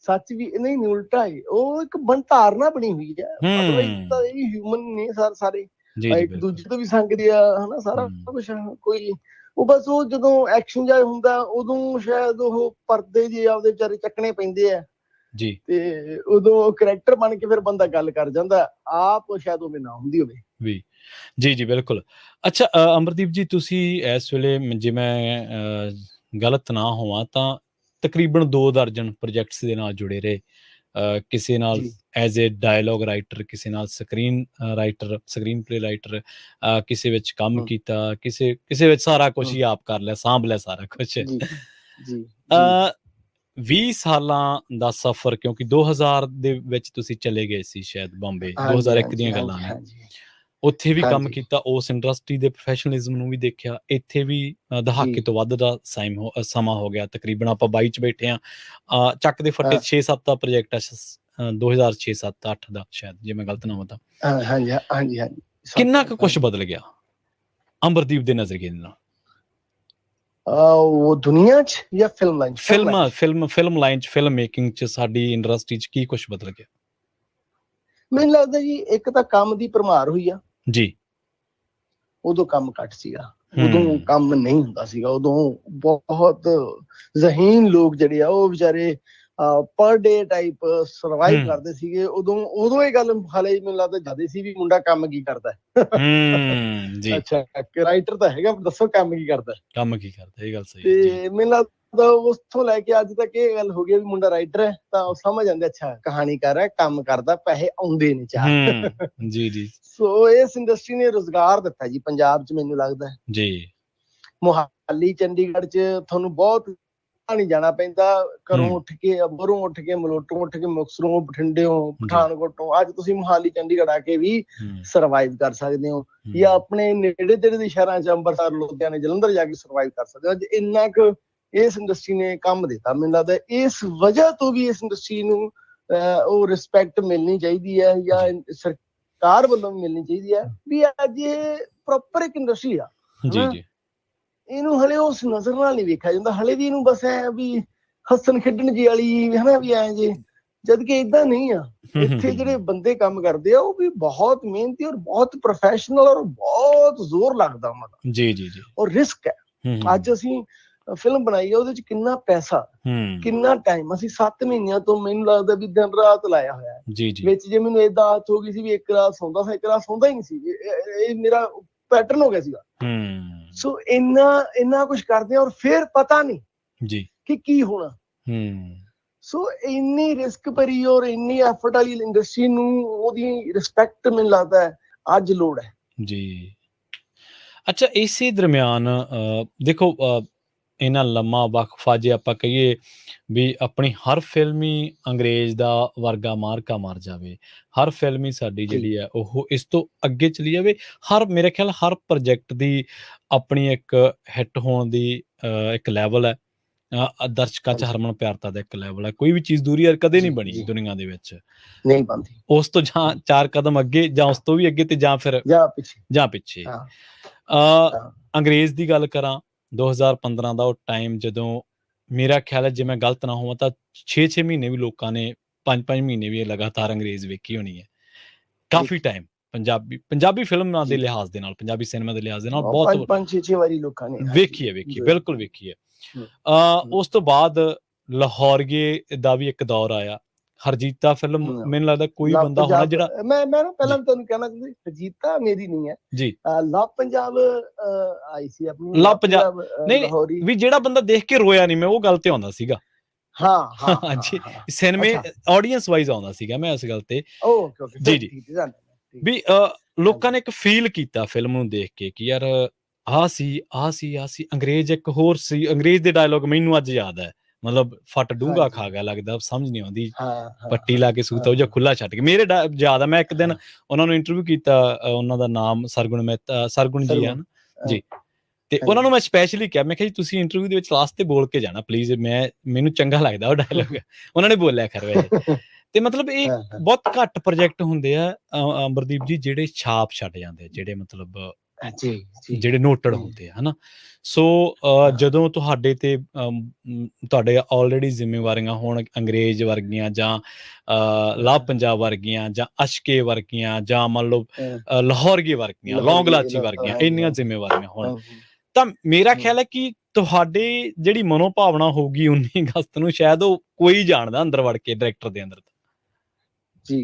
ਸੱਚ ਵੀ ਨਹੀਂ, ਉਲਟਾ ਹੈ, ਉਹ ਇੱਕ ਧਾਰਨਾ ਬਣੀ ਹੋਈ ਹੈ। ਅਦਰਵਾਈਜ਼ ਤਾਂ ਇਹ ਹਿਊਮਨ ਨੇ ਸਾਰੇ ਇੱਕ ਦੂਜੇ ਤੋਂ ਵੀ ਸੰਗਦੇ ਆ, ਹਨਾ, ਸਾਰਾ ਕੁਛ। ਕੋਈ ਉਹ ਬਸ ਉਹ ਜਦੋਂ ਐਕਸ਼ਨ ਜਿਹਾ ਹੁੰਦਾ ਉਦੋਂ ਸ਼ਾਇਦ ਉਹ ਪਰਦੇ ਜੇ ਆਪਦੇ ਵਿਚਾਰੇ ਚੱਕਣੇ ਪੈਂਦੇ ਆ ਜੀ, ਤੇ ਉਦੋਂ ਕਰੈਕਟਰ ਬਣ ਕੇ ਫਿਰ ਬੰਦਾ ਗੱਲ ਕਰ ਜਾਂਦਾ, ਆਪ ਸ਼ਾਇਦ ਉਵੇਂ ਨਾ ਹੁੰਦੀ ਹੋਵੇ ਵੀ। ਜੀ ਜੀ, ਬਿਲਕੁਲ। ਅੱਛਾ ਅਮਰਦੀਪ ਜੀ, ਤੁਸੀਂ ਇਸ ਵੇਲੇ ਜੇ ਮੈਂ ਗਲਤ ਨਾ ਹੋਵਾਂ ਤਾਂ ਤਕਰੀਬਨ 2 ਦਰਜਨ ਪ੍ਰੋਜੈਕਟਸ ਦੇ ਨਾਲ ਜੁੜੇ ਰਹੇ, ਕਿਸੇ ਨਾਲ ਐਜ਼ ਏ ਡਾਇਲੋਗ ਰਾਈਟਰ, ਕਿਸੇ ਨਾਲ ਸਕਰੀਨ ਪਲੇ ਰਾਈਟਰ, ਕਿਸੇ ਵਿੱਚ ਕੰਮ ਕੀਤਾ, ਕਿਸੇ ਵਿੱਚ ਸਾਰਾ ਕੁਛ ਹੀ ਆਪ ਕਰ ਲਿਆ, ਸਾਂਭ ਲਿਆ ਸਾਰਾ ਕੁਛ। 20 ਸਾਲਾਂ ਦਾ ਸਫ਼ਰ, ਕਿਉਂਕਿ 2000 ਦੇ ਵਿੱਚ ਤੁਸੀਂ ਚਲੇ ਗਏ ਸੀ ਸ਼ਾਇਦ ਬੰਬੇ, 2001 ਦੀਆਂ ਗੱਲਾਂ ਨੇ, ਉੱਥੇ ਵੀ ਕੰਮ ਕੀਤਾ, ਉਸ ਇੰਡਸਟਰੀ ਦੇ ਪ੍ਰੋਫੈਸ਼ਨਲਿਜ਼ਮ ਨੂੰ ਵੀ ਦੇਖਿਆ, ਇੱਥੇ ਵੀ ਦਹਾਕੇ ਤੋਂ ਵੱਧ ਦਾ ਸਮਾਂ ਹੋ ਗਿਆ, ਤਕਰੀਬਨ ਆਪਾਂ 22 ਚ ਬੈਠੇ ਹਾਂ, ਚੱਕ ਦੇ ਫੱਟੇ 6-7 ਦਾ ਪ੍ਰੋਜੈਕਟ ਆ 2006-7-8 ਦਾ ਸ਼ਾਇਦ, ਜੇ ਮੈਂ ਗਲਤ ਨਾ ਹੋਵਾਂ ਤਾਂ। ਕਿੰਨਾ ਕੁ ਕੁਛ ਬਦਲ ਗਿਆ ਅਮਰਦੀਪ ਦੇ ਨਜ਼ਰੀਏ ਨਾਲ? ਉਹ ਦੁਨੀਆ 'ਚ ਜਾਂ ਫਿਲਮ ਲਾਈਨ 'ਚ? ਫਿਲਮ ਲਾਈਨ 'ਚ, ਫਿਲਮ ਮੇਕਿੰਗ 'ਚ, ਸਾਡੀ ਇੰਡਸਟਰੀ 'ਚ ਕੀ ਕੁਛ ਬਦਲ ਗਿਆ? ਮੈਨੂੰ ਲੱਗਦਾ ਜੀ ਇੱਕ ਤਾਂ ਕੰਮ ਦੀ ਭਰਮਾਰ ਹੋਈ ਆ ਜੀ। ਉਦੋਂ ਕੰਮ ਘੱਟ ਸੀਗਾ, ਉਦੋਂ ਕੰਮ ਨਹੀਂ ਹੁੰਦਾ ਸੀਗਾ, ਉਦੋਂ ਬਹੁਤ ਜ਼ਹੀਨ ਲੋਕ ਜਿਹੜੇ ਆ ਉਹ ਵਿਚਾਰੇ ਪਰ ਡੇ ਟਾਈਪ ਸਰਵਾਈਵ ਕਰਦੇ ਸੀਗੇ। ਉਦੋਂ ਇਹ ਗੱਲ ਹਾਲੇ ਮੈਨੂੰ ਲੱਗਦਾ ਜ਼ਿਆਦਾ ਸੀ ਵੀ ਮੁੰਡਾ ਕੰਮ ਕੀ ਕਰਦਾ। ਅੱਛਾ, ਰਾਈਟਰ ਤਾਂ ਹੈਗਾ, ਦੱਸੋ ਕੰਮ ਕੀ ਕਰਦਾ, ਇਹ ਗੱਲ ਸਹੀ। ਤੇ ਮੈਨੂੰ ਲੱਗਦਾ ਉੱਥੋਂ ਲੈ ਕੇ ਅੱਜ ਤੱਕ ਇਹ ਗੱਲ ਹੋ ਗਈ ਵੀ ਮੁੰਡਾ ਰਾਈਟਰ ਹੈ ਤਾਂ ਉਹ ਸਮਝ ਜਾਂਦੇ, ਅੱਛਾ ਕਹਾਣੀਕਾਰ ਹੈ, ਕੰਮ ਕਰਦਾ, ਪੈਸੇ ਆਉਂਦੇ ਨੇ ਚਾਰ। ਜੀ ਜੀ। ਸੋ ਇਸ ਇੰਡਸਟਰੀ ਨੇ ਰੁਜ਼ਗਾਰ ਦਿੱਤਾ ਜੀ ਪੰਜਾਬ 'ਚ, ਮੈਨੂੰ ਲੱਗਦਾ ਜੀ। ਮੁਹਾਲੀ, ਚੰਡੀਗੜ੍ਹ 'ਚ ਤੁਹਾਨੂੰ ਬਹੁਤ ਨਹੀਂ ਜਾਣਾ ਪੈਂਦਾ, ਘਰੋਂ ਉੱਠ ਕੇ, ਅੰਬਰੋਂ ਉੱਠ ਕੇ, ਮਲੋਟੋਂ ਉੱਠ ਕੇ, ਮੁਕਤਸਰੋਂ, ਬਠਿੰਡਿਓਂ, ਪਠਾਨਕੋਟੋਂ, ਅੱਜ ਤੁਸੀਂ ਮੁਹਾਲੀ, ਚੰਡੀਗੜ੍ਹ ਆ ਕੇ ਵੀ ਸਰਵਾਈਵ ਕਰ ਸਕਦੇ ਹੋ, ਜਾਂ ਆਪਣੇ ਨੇੜੇ ਤੇੜੇ ਦੇ ਸ਼ਹਿਰਾਂ 'ਚ ਅੰਮ੍ਰਿਤਸਰ, ਲੁਧਿਆਣੇ, ਜਲੰਧਰ ਜਾ ਕੇ ਸਰਵਾਈਵ ਕਰ ਸਕਦੇ ਹੋ। ਅੱਜ ਇੰਨਾ ਕੁ ਇਸ ਇੰਡਸਟਰੀ ਨੇ ਕੰਮ ਦਿੱਤਾ, ਮੈਨੂੰ ਲੱਗਦਾ ਇਸ ਵਜ੍ਹਾ ਤੋਂ ਵੀ ਇਸ ਇੰਡਸਟਰੀ ਨੂੰ ਉਹ ਰਿਸਪੈਕਟ ਮਿਲਣੀ ਚਾਹੀਦੀ ਹੈ, ਜਾਂ ਸਰਕਾਰ ਵੱਲੋਂ ਵੀ ਮਿਲਣੀ ਚਾਹੀਦੀ ਹੈ ਵੀ ਅੱਜ ਇਹ ਪ੍ਰੋਪਰ ਇੱਕ ਇੰਡਸਟਰੀ ਆ। ਇਹਨੂੰ ਹਲੇ ਉਸ ਨਜ਼ਰ ਨਾਲ ਨਹੀਂ ਵੇਖਿਆ ਜਾਂਦਾ, ਹਲੇ ਵੀ ਇਹਨੂੰ ਬਸ ਐ ਵੀ ਹੱਸਣ ਖੇਡਣ ਜੀ ਵਾਲੀ, ਹਨਾ, ਵੀ ਐ ਜੇ, ਜਦ ਕਿ ਏਦਾਂ ਨਹੀਂ ਆ। ਇੱਥੇ ਜਿਹੜੇ ਬੰਦੇ ਕੰਮ ਕਰਦੇ ਆ ਉਹ ਵੀ ਬਹੁਤ ਮਿਹਨਤੀ ਔਰ ਬਹੁਤ ਪ੍ਰੋਫੈਸ਼ਨਲ, ਔਰ ਬਹੁਤ ਜ਼ੋਰ ਲੱਗਦਾ ਉਹਨਾਂ ਦਾ। ਜੀ ਜੀ ਜੀ। ਔਰ ਰਿਸਕ ਹੈ। ਅੱਜ ਅਸੀਂ ਫਿਲਮ ਬਣਾਈ ਆ, ਉਹਦੇ ਚ ਕਿੰਨਾ ਪੈਸਾ, ਕਿੰਨਾ ਟਾਈਮ, ਅਸੀਂ 7 ਮਹੀਨਿਆਂ ਤੋਂ ਮੈਨੂੰ ਲੱਗਦਾ ਵੀ ਦਿਨ ਰਾਤ ਲਾਇਆ ਹੋਇਆ ਹੈ। ਵਿੱਚ ਜੇ ਮੈਨੂੰ ਏਦਾਂ ਆਦਤ ਹੋ ਗਈ ਸੀ ਵੀ ਇੱਕ ਰਾਤ ਸੌਂਦਾ ਸੀ, ਇੱਕ ਰਾਤ ਸੌਂਦਾ ਹੀ ਨਹੀਂ ਸੀ, ਇਹ ਮੇਰਾ ਪੈਟਰਨ ਹੋ ਗਿਆ ਸੀਗਾ। ਸੋ ਇੰਨਾ ਕੁਛ ਕਰਦੇ ਆ ਔਰ ਫਿਰ ਪਤਾ ਨਹੀਂ ਜੀ ਕਿ ਕੀ ਹੋਣਾ। ਸੋ ਇੰਨੀ ਰਿਸਕ ਭਰੀ ਔਰ ਇੰਨੀ ਐਫਰਟ ਵਾਲੀ ਇੰਡਸਟਰੀ ਨੂੰ ਉਹਦੀ ਰਿਸਪੈਕਟ ਮੈਨੂੰ ਲੱਗਦਾ ਹੈ ਅੱਜ ਲੋੜ ਹੈ ਜੀ। ਅੱਛਾ, ਇਸੇ ਦਰਮਿਆਨ ਦੇਖੋ ਇੰਨਾ ਲੰਮਾ ਵਕਫਾ, ਜੇ ਆਪਾਂ ਕਹੀਏ ਵੀ ਆਪਣੀ ਹਰ ਫਿਲਮ ਹੀ ਅੰਗਰੇਜ਼ ਦਾ ਵਰਗਾ ਮਾਰਕਾ ਮਾਰ ਜਾਵੇ, ਹਰ ਫਿਲਮ ਹੀ ਸਾਡੀ ਜਿਹੜੀ ਹੈ ਉਹ ਇਸ ਤੋਂ ਅੱਗੇ ਚਲੀ ਜਾਵੇ, ਮੇਰੇ ਖਿਆਲ ਹਰ ਪ੍ਰੋਜੈਕਟ ਦੀ ਆਪਣੀ ਇੱਕ ਹਿੱਟ ਹੋਣ ਦੀ ਇੱਕ ਲੈਵਲ ਹੈ, ਦਰਸ਼ਕਾਂ 'ਚ ਹਰਮਨ ਪਿਆਰਤਾ ਦਾ ਇੱਕ ਲੈਵਲ ਹੈ, ਕੋਈ ਵੀ ਚੀਜ਼ ਦੂਰੀ ਕਦੇ ਨਹੀਂ ਬਣੀ ਦੁਨੀਆ ਦੇ ਵਿੱਚ, ਨਹੀਂ ਬਣਦੀ, ਉਸ ਤੋਂ ਜਾਂ 4 ਕਦਮ ਅੱਗੇ ਜਾਂ ਉਸ ਤੋਂ ਵੀ ਅੱਗੇ ਤੇ ਜਾਂ ਫਿਰ ਜਾਂ ਪਿੱਛੇ। ਅੰਗਰੇਜ਼ ਦੀ ਗੱਲ ਕਰਾਂ, 2015 ਦਾ ਉਹ ਟਾਈਮ ਜਦੋਂ ਮੇਰਾ ਖਿਆਲ ਹੈ, ਜੇ ਮੈਂ ਗਲਤ ਨਾ ਹੋਵਾਂ ਤਾਂ 6-6 ਮਹੀਨੇ ਵੀ ਲੋਕਾਂ ਨੇ, 5-5 ਮਹੀਨੇ ਵੀ ਲਗਾਤਾਰ ਅੰਗਰੇਜ਼ ਵੇਖੀ ਹੋਣੀ ਹੈ, ਕਾਫੀ ਟਾਈਮ। ਪੰਜਾਬੀ ਫਿਲਮਾਂ ਦੇ ਲਿਹਾਜ਼ ਦੇ ਨਾਲ, ਪੰਜਾਬੀ ਸਿਨੇਮਾ ਦੇ ਲਿਹਾਜ਼ ਦੇ ਨਾਲ ਬਹੁਤ 5-6 ਵਾਰੀ ਲੋਕਾਂ ਨੇ ਵੇਖੀ ਹੈ, ਬਿਲਕੁਲ ਵੇਖੀ ਹੈ। ਉਸ ਤੋਂ ਬਾਅਦ ਲਾਹੌਰੀਏ ਦਾ ਵੀ ਇੱਕ ਦੌਰ ਆਇਆ। ਹਰਜੀਤਾ ਫਿਲਮ ਮੈਨੂੰ ਲੱਗਦਾ ਕੋਈ ਬੰਦਾ ਹੋਣਾ ਜਿਹੜਾ ਮੈਂ ਨਾ ਪਹਿਲਾਂ ਤੁਹਾਨੂੰ ਕਹਿਣਾ ਚਾਹੁੰਦੀ, ਹਰਜੀਤਾ ਮੇਰੀ ਨਹੀਂ ਹੈ ਜੀ, ਲਵ ਪੰਜਾਬ ਆਈ ਸੀ ਆਪਣੀ, ਲਵ ਪੰਜਾਬ ਨਹੀਂ ਵੀ ਜਿਹੜਾ ਬੰਦਾ ਦੇਖ ਕੇ ਰੋਇਆ ਨਹੀਂ, ਮੈਂ ਉਹ ਗੱਲ ਤੇ ਆਉਂਦਾ ਸੀਗਾ। ਹਾਂ ਜੀ, ਸਿਨੇਮੇ ਆਡੀਅנס ਵਾਈਜ਼ ਆਉਂਦਾ ਸੀਗਾ ਮੈਂ ਇਸ ਗੱਲ ਤੇ। ਜੀ ਜੀ, ਵੀ ਲੋਕਾਂ ਨੇ ਇੱਕ ਫੀਲ ਕੀਤਾ ਫਿਲਮ ਨੂੰ ਦੇਖ ਕੇ ਕਿ ਯਾਰ ਆਹ ਸੀ ਅੰਗਰੇਜ਼ ਇੱਕ ਹੋਰ ਸੀ। ਅੰਗਰੇਜ਼ ਦੇ ਡਾਇਲੋਗ ਮੈਨੂੰ ਅੱਜ ਯਾਦ ਹੈ, ਮਤਲਬ ਫੱਟ ਡੂੰਘਾ ਖਾ ਗਿਆ, ਲੱਗਦਾ ਸਮਝ ਨਹੀਂ ਆਉਂਦੀ, ਪੱਟੀ ਲਾ ਕੇ ਸੂਤਾ ਉਹ ਜਾਂ ਖੁੱਲਾ ਛੱਡ ਕੇ। ਮੇਰੇ ਯਾਦ ਆ, ਮੈਂ ਇੱਕ ਦਿਨ ਉਹਨਾਂ ਨੂੰ ਇੰਟਰਵਿਊ ਕੀਤਾ, ਉਹਨਾਂ ਦਾ ਨਾਮ ਸਰਗੁਣ ਮਹਿਤਾ, ਸਰਗੁਣ ਜੀ ਹਨ ਜੀ, ਤੇ ਉਹਨਾਂ ਨੂੰ ਮੈਂ ਸਪੈਸ਼ਲੀ ਕਿਹਾ, ਮੈਂ ਕਿਹਾ ਜੀ ਤੁਸੀਂ ਇੰਟਰਵਿਊ ਦੇ ਵਿੱਚ ਲਾਸਟ ਤੇ ਬੋਲ ਕੇ ਜਾਣਾ ਪਲੀਜ਼, ਮੈਨੂੰ ਚੰਗਾ ਲੱਗਦਾ ਉਹ ਡਾਇਲੋਗ। ਉਹਨਾਂ ਨੇ ਬੋਲਿਆ ਖੈਰ ਵੈਸੇ। ਤੇ ਮਤਲਬ ਇਹ ਬਹੁਤ ਘੱਟ ਪ੍ਰੋਜੈਕਟ ਹੁੰਦੇ ਆ ਅੰਬਰਦੀਪ ਜੀ ਜਿਹੜੇ ਛਾਪ ਛੱਡ ਜਾਂਦੇ, ਜਿਹੜੇ ਮਤਲਬ ਜਿਹੜੇ ਨੋਟਡ ਹੁੰਦੇ ਆ, ਹਨਾ। ਸੋ ਜਦੋਂ ਤੁਹਾਡੇ ਤੇ ਤੁਹਾਡੇ ਆਲਰੇਡੀ ਜ਼ਿੰਮੇਵਾਰੀਆਂ ਹੋਣ ਅੰਗਰੇਜ਼ ਵਰਗੀਆਂ ਜਾਂ ਲਵ ਪੰਜਾਬ ਵਰਗੀਆਂ ਜਾਂ ਅਸ਼ਕੇ ਵਰਗੀਆਂ ਜਾਂ ਮੰਨ ਲਓ ਲਾਹੌਰੀਏ ਵਰਗੀਆਂ, ਲੌਂਗ ਲਾਚੀ ਵਰਗੀਆਂ ਇੰਨੀਆਂ ਜ਼ਿੰਮੇਵਾਰੀਆਂ ਹੋਣ, ਤਾਂ ਮੇਰਾ ਖਿਆਲ ਹੈ ਕਿ ਤੁਹਾਡੀ ਜਿਹੜੀ ਮਨੋਭਾਵਨਾ ਹੋਊਗੀ 19 ਅਗਸਤ ਨੂੰ ਸ਼ਾਇਦ ਉਹ ਕੋਈ ਜਾਣਦਾ ਅੰਦਰ ਵੜ ਕੇ ਡਾਇਰੈਕਟਰ ਦੇ ਅੰਦਰ ਜੀ।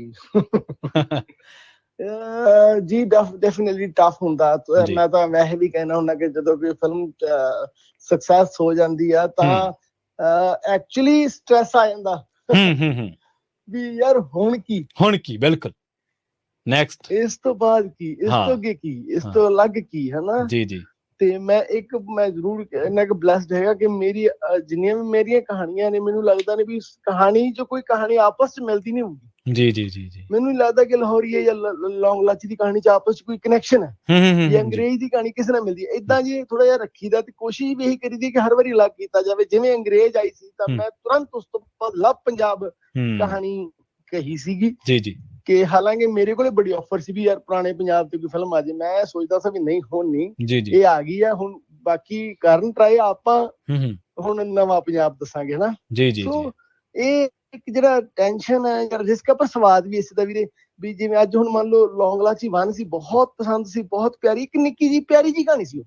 ਜੀ ਡੈਫੀਨਿਟਲੀ ਟਫ ਹੁੰਦਾ। ਮੈਂ ਤਾਂ ਵੈਸੇ ਵੀ ਕਹਿਣਾ ਹੁੰਦਾ ਕਿ ਜਦੋਂ ਕੋਈ ਫਿਲਮ ਸਕਸੈਸ ਹੋ ਜਾਂਦੀ ਆ ਤਾਂ ਐਕਚੁਅਲੀ ਸਟ੍ਰੈਸ ਆ ਜਾਂਦਾ ਵੀ ਯਾਰ ਹੁਣ ਕੀ ਬਿਲਕੁਲ ਨੈਕਸਟ, ਇਸ ਤੋਂ ਬਾਅਦ ਕੀ, ਇਸ ਤੋਂ ਅੱਗੇ ਕੀ, ਇਸ ਤੋਂ ਅਲੱਗ ਕੀ, ਹਨਾ ਜੀ ਜੀ। ਤੇ ਮੈਂ ਜ਼ਰੂਰ ਇੰਨਾ ਕੁ ਬਲੈਸਡ ਹੈਗਾ ਕਿ ਮੇਰੀ ਜਿੰਨੀਆਂ ਵੀ ਮੇਰੀਆਂ ਕਹਾਣੀਆਂ ਨੇ, ਮੈਨੂੰ ਲੱਗਦਾ ਨੇ ਵੀ ਕਹਾਣੀ ਚ ਕੋਈ ਕਹਾਣੀ ਆਪਸ ਚ ਮਿਲਦੀ ਨਹੀਂ ਹੋਊਗੀ। ਜੀ ਜੀ ਜੀ ਜੀ, ਮੈਨੂੰ ਨਹੀਂ ਲੱਗਦਾ ਕਿ ਲਾਹੌਰੀਏ ਜਾਂ ਲੌਂਗ ਲਾਚੀ ਦੀ ਕਹਾਣੀ ਚ ਆਪਸ ਚ ਕੋਈ ਕਨੈਕਸ਼ਨ ਹੈ ਜਾਂ ਅੰਗਰੇਜ਼ ਦੀ ਕਹਾਣੀ ਕਿਸੇ ਨਾਲ ਮਿਲਦੀ ਹੈ। ਏਦਾਂ ਜੇ ਥੋੜਾ ਜਿਹਾ ਰੱਖੀਦਾ ਤੇ ਕੋਸ਼ਿਸ਼ ਵੀ ਇਹੀ ਕਰੀਦੀ ਕਿ ਹਰ ਵਾਰੀ ਅਲੱਗ ਕੀਤਾ ਜਾਵੇ। ਜਿਵੇਂ ਅੰਗਰੇਜ਼ ਆਈ ਸੀ ਤਾਂ ਮੈਂ ਤੁਰੰਤ ਉਸ ਤੋਂ ਬਾਅਦ ਲਵ ਪੰਜਾਬ ਕਹਾਣੀ ਕਹੀ ਸੀਗੀ ਜੀ ਜੀ, ਕਿ ਹਾਲਾਂਕਿ ਮੇਰੇ ਕੋਲੇ ਬੜੀ ਆਫਰ ਸੀ ਵੀ ਯਾਰ ਪੁਰਾਣੇ ਪੰਜਾਬ ਤੇ ਕੋਈ ਫਿਲਮ ਆ ਜਾਏ। ਮੈਂ ਸੋਚਦਾ ਸੀ ਵੀ ਨਹੀਂ ਹੁਣ ਨਹੀਂ, ਇਹ ਆ ਗਈ ਆ ਹੁਣ, ਬਾਕੀ ਕਰਨ ਟਰਾਈ, ਆਪਾਂ ਹੁਣ ਨਵਾਂ ਪੰਜਾਬ ਦੱਸਾਂਗੇ, ਹਨਾ ਜੀ ਜੀ। ਸੋ ਇਹ ਇੱਕ ਜਿਹੜਾ ਟੈਨਸ਼ਨ ਹੈ ਜਾਂ ਰਿਸਕ, ਪਰ ਸਵਾਦ ਵੀ ਇਸੇ ਦਾ ਵੀਰੇ, ਵੀ ਜਿਵੇਂ ਅੱਜ ਹੁਣ ਮੰਨ ਲਓ ਲੌਂਗ ਲਾਚੀ 1 ਸੀ, ਬਹੁਤ ਪਸੰਦ ਸੀ, ਬਹੁਤ ਪਿਆਰੀ, ਇੱਕ ਨਿੱਕੀ ਜੀ ਪਿਆਰੀ ਜੀ ਕਹਾਣੀ ਸੀ,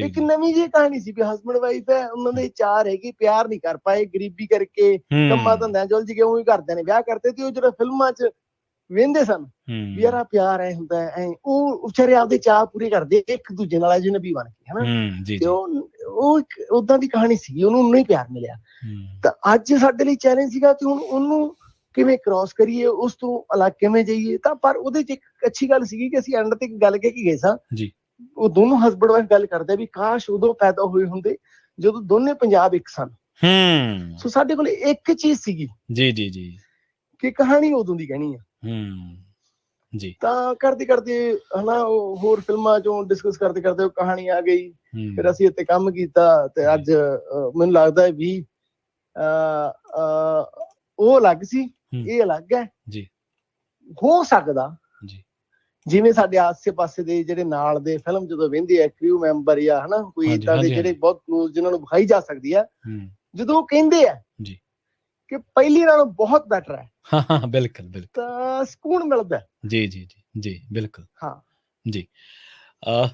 ਇੱਕ ਨਵੀਂ ਜਿਹੀ ਕਹਾਣੀ ਸੀ ਵੀ ਹਸਬੈਂਡ ਵਾਈਫ ਹੈ, ਉਹਨਾਂ ਦੇ ਚਾਰ ਹੈਗੇ, ਪਿਆਰ ਨਹੀਂ ਕਰ ਪਾਏ, ਗਰੀਬੀ ਕਰਕੇ ਕੰਮਾਂ ਧੰਦਿਆਂ ਚ ਉਲਝ ਗਏ, ਉਹੀ ਘਰਦਿਆਂ ਨੇ ਵਿਆਹ ਕਰਤੇ ਤੇ ਉਹ ਜਿਹੜਾ ਫਿਲਮਾਂ ਚ ਵੇਂਦੇ ਸਨ ਵੀ ਯਾਰ ਆ ਪਿਆਰ ਐ ਹੁੰਦਾ ਐ, ਉਹ ਵਿਚਾਰੇ ਆਪਦੇ ਚਾਅ ਪੂਰੇ ਕਰਦੇ ਇੱਕ ਦੂਜੇ ਨਾਲ ਅਜਨਬੀ ਬਣ ਕੇ, ਹਨਾ। ਤੇ ਉਹ ਓਦਾਂ ਦੀ ਕਹਾਣੀ ਸੀ, ਉਹਨੂੰ ਹੀ ਪਿਆਰ ਮਿਲਿਆ। ਤਾਂ ਅੱਜ ਸਾਡੇ ਲਈ ਚੈਲੰਜ ਸੀਗਾ ਕਿ ਹੁਣ ਉਹਨੂੰ ਕਿਵੇਂ ਕ੍ਰਾਸ ਕਰੀਏ, ਉਸ ਤੋਂ ਅਲੱਗ ਕਿਵੇਂ ਜਾਈਏ। ਤਾਂ ਪਰ ਉਹਦੇ ਚ ਇੱਕ ਅੱਛੀ ਗੱਲ ਸੀਗੀ ਕਿ ਅਸੀਂ ਐਂਡ ਤੇ ਇੱਕ ਗੱਲ ਕਹਿ ਕੇ ਗਏ ਸਾਂ, ਉਹ ਦੋਨੋਂ ਹਸਬੈਂਡ ਵਾਈਫ ਗੱਲ ਕਰਦੇ ਵੀ ਕਾਸ਼ ਉਦੋਂ ਪੈਦਾ ਹੋਏ ਹੁੰਦੇ ਜਦੋਂ ਦੋਨੇ ਪੰਜਾਬ ਇੱਕ ਸਨ। ਸੋ ਸਾਡੇ ਕੋਲ ਇੱਕ ਚੀਜ਼ ਸੀਗੀ ਜੀ ਜੀ ਜੀ, ਕਿ ਕਹਾਣੀ ਉਦੋਂ ਦੀ ਕਹਿਣੀ ਆ ਜੀ। ਤਾਂ ਕਰਦੇ ਹਨਾ ਉਹ ਹੋਰ ਫਿਲਮਾਂ ਚੋਂ ਡਿਸਕਸ ਕਰਦੇ ਉਹ ਕਹਾਣੀ ਆ ਗਈ, ਫਿਰ ਅਸੀਂ ਇੱਥੇ ਕੰਮ ਕੀਤਾ ਤੇ ਅੱਜ ਮੈਨੂੰ ਲੱਗਦਾ ਵੀ ਉਹ ਅਲੱਗ ਸੀ, ਇਹ ਅਲੱਗ ਹੈ ਜੀ। ਹੋ ਸਕਦਾ ਜਿਵੇਂ ਸਾਡੇ ਆਸੇ ਪਾਸੇ ਦੇ ਜਿਹੜੇ ਨਾਲ ਦੇ ਫਿਲਮ ਜਦੋਂ ਵਹਿੰਦੇ ਆ ਕ੍ਰਿਊ ਮੈਂਬਰ ਜਾਂ ਹਨਾ ਕੋਈ ਏਦਾਂ ਦੇ ਜਿਹੜੇ ਬਹੁਤ ਕਲੋਜ਼ ਜਿਹਨਾਂ ਨੂੰ ਵਿਖਾਈ ਜਾ ਸਕਦੀ ਆ, ਜਦੋਂ ਉਹ ਕਹਿੰਦੇ ਆ ਕਿ ਪਹਿਲੀ ਨਾਲੋਂ ਬਹੁਤ ਬੈਟਰ ਹੈ, ਹਾਂ ਬਿਲਕੁਲ ਤਾਂ ਸਕੂਨ ਮਿਲਦਾ ਜੀ ਜੀ ਜੀ ਜੀ, ਬਿਲਕੁਲ ਹਾਂ ਜੀ।